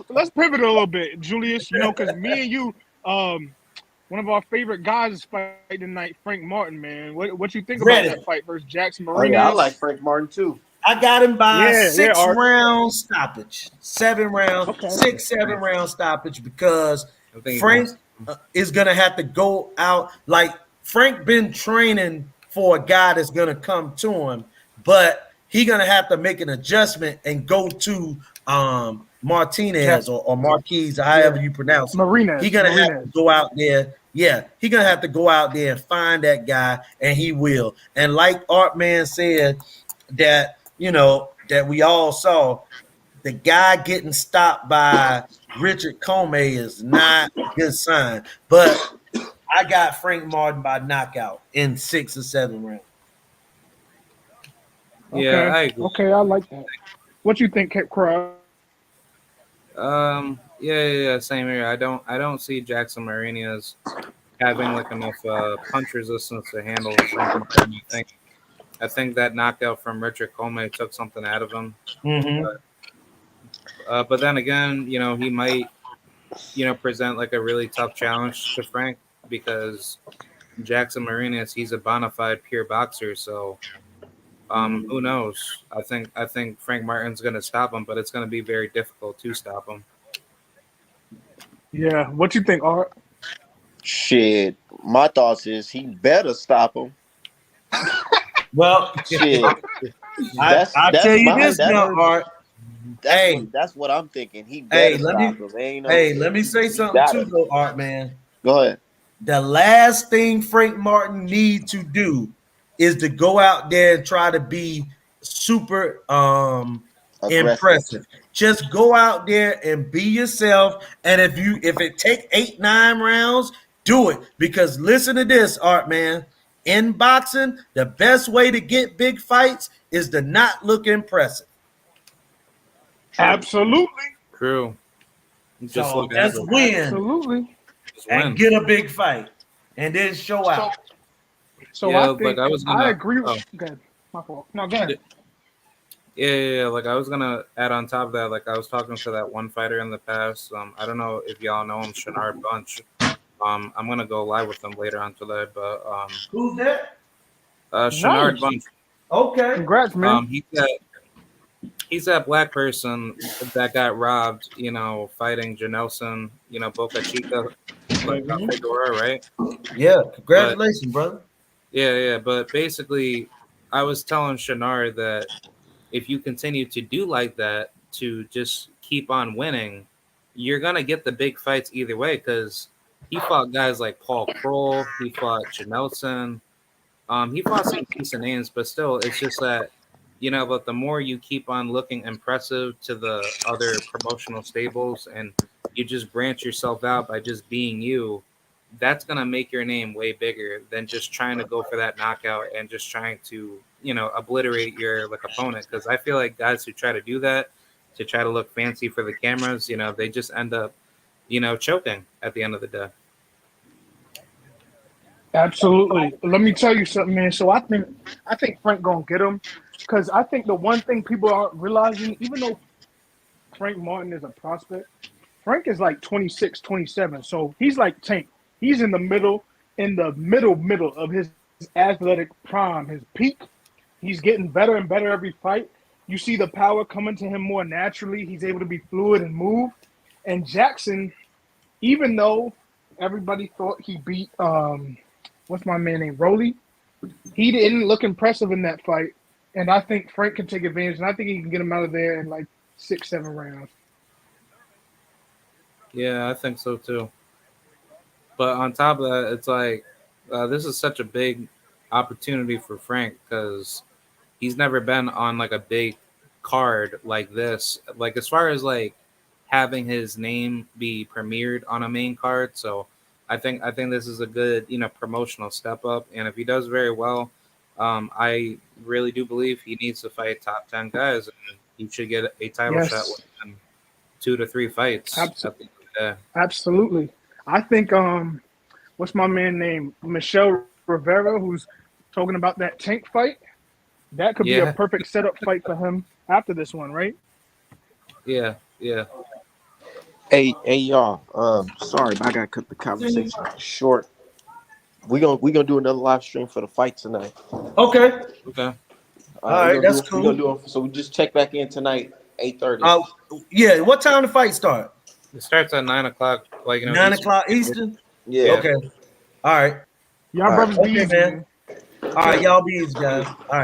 Let's pivot a little bit, Julius. Because me and you, one of our favorite guys is fighting tonight, Frank Martin. Man, what you think about that Ready. fight versus Jackson Oh yeah, I like Martinez? Frank Martin too. I got him by Yeah, six Art. round stoppage, 7 round, Okay. 6, 7 round stoppage because I think he Frank wants. is gonna have to go out. Like Frank been training for a guy that's gonna come to him, but he gonna have to make an adjustment and go to Jack. Martinez or Marquez, or however Yeah. you pronounce it. He Martinez. gonna have to Martinez. go out there. Yeah, he gonna have to go out there and find that guy, and he will. And like Art Man said, that that we all saw, the guy getting stopped by Richard Comey is not a good sign. But I got Frank Martin by knockout in 6 or 7 rounds. Yeah, Okay. I agree. Okay, I like that. What you think, Kip Crow? Yeah, same here. I don't see Jackson Marinas having like enough punch resistance to handle Frank Martin. I think that knockout from Richard Comey took something out of him. Mm-hmm. But then again, he might, present like a really tough challenge to Frank because Jackson Marinas, he's a bona fide pure boxer. So who knows? I think Frank Martin's going to stop him, but it's going to be very difficult to stop him. Yeah. What you think, Art? Shit, my thoughts is he better stop him. Well, Shit, I tell that's you my this now, Art. Hey, that's what I'm thinking. He hey, better let me stop him. Ain't no, let me say he something too, gotta though, Art man. go ahead. The last thing Frank Martin need to do is to go out there and try to be super Aggressive. impressive. Just go out there and be yourself. And if it take 8, 9 rounds, do it. Because listen to this, Art man. In boxing, the best way to get big fights is to not look impressive. True. Absolutely. True. Just So look just average. win Absolutely. Just and win. get a big fight and then show So, out. so I Yeah, like think I was I gonna. agree. Oh, Good. My fault. No, go ahead. yeah. Like I was gonna add on top of that. Like I was talking to that one fighter in the past. I don't know if y'all know him, Shenard Bunch. I'm gonna go live with him later on today. But Who's that? Shenard Nice. Bunch. Okay. Congrats, man. He's that black person that got robbed. Fighting Janelson. Boca Chica, like Mhm. Figueroa, right? Yeah, But congratulations, brother. yeah. But basically, I was telling Shenard that if you continue to do like that, to just keep on winning, you're gonna get the big fights either way. Because he fought guys like Paul Kroll, he fought Janelson, he fought some decent names, but still, it's just that But the more you keep on looking impressive to the other promotional stables, and you just branch yourself out by just being you, that's gonna make your name way bigger than just trying to go for that knockout and just trying to obliterate your like opponent. Because I feel like guys who try to do that to try to look fancy for the cameras, they just end up choking at the end of the day. Absolutely. Let me tell you something, man. So I think Frank gonna get him because I think the one thing people aren't realizing, even though Frank Martin is a prospect, Frank is like 26, 27. So he's like Tank. He's in the middle of his athletic prime, his peak. He's getting better and better every fight. You see the power coming to him more naturally. He's able to be fluid and move. And Jackson, even though everybody thought he beat what's my man named Rolly, he didn't look impressive in that fight. And I think Frank can take advantage, and I think he can get him out of there in like 6, 7 rounds. Yeah, I think so too. But on top of that, it's like this is such a big opportunity for Frank because he's never been on like a big card like this. Like as far as like having his name be premiered on a main card. So I think this is a good promotional step up. And if he does very well, I really do believe he needs to fight top 10 guys, and he should get a title shot Yes, within 2 to 3 fights abs- at the end of the day. absolutely. I think what's my man named Michelle Rivera, who's talking about that Tank fight. That could be a Yeah, perfect setup fight for him after this one, right? yeah. Hey, y'all. Sorry, but I gotta cut the conversation short. We gonna do another live stream for the fight tonight. Okay. Okay. All All right, right, that's we're gonna cool. do it. So we just check back in tonight, 8:30. Yeah, what time the fight start? It starts at 9 o'clock, like 9 o'clock Eastern. Yeah. Okay. All right. Y'all All right. brothers be Okay, easy, man. man. All right, y'all be easy, guys. All right.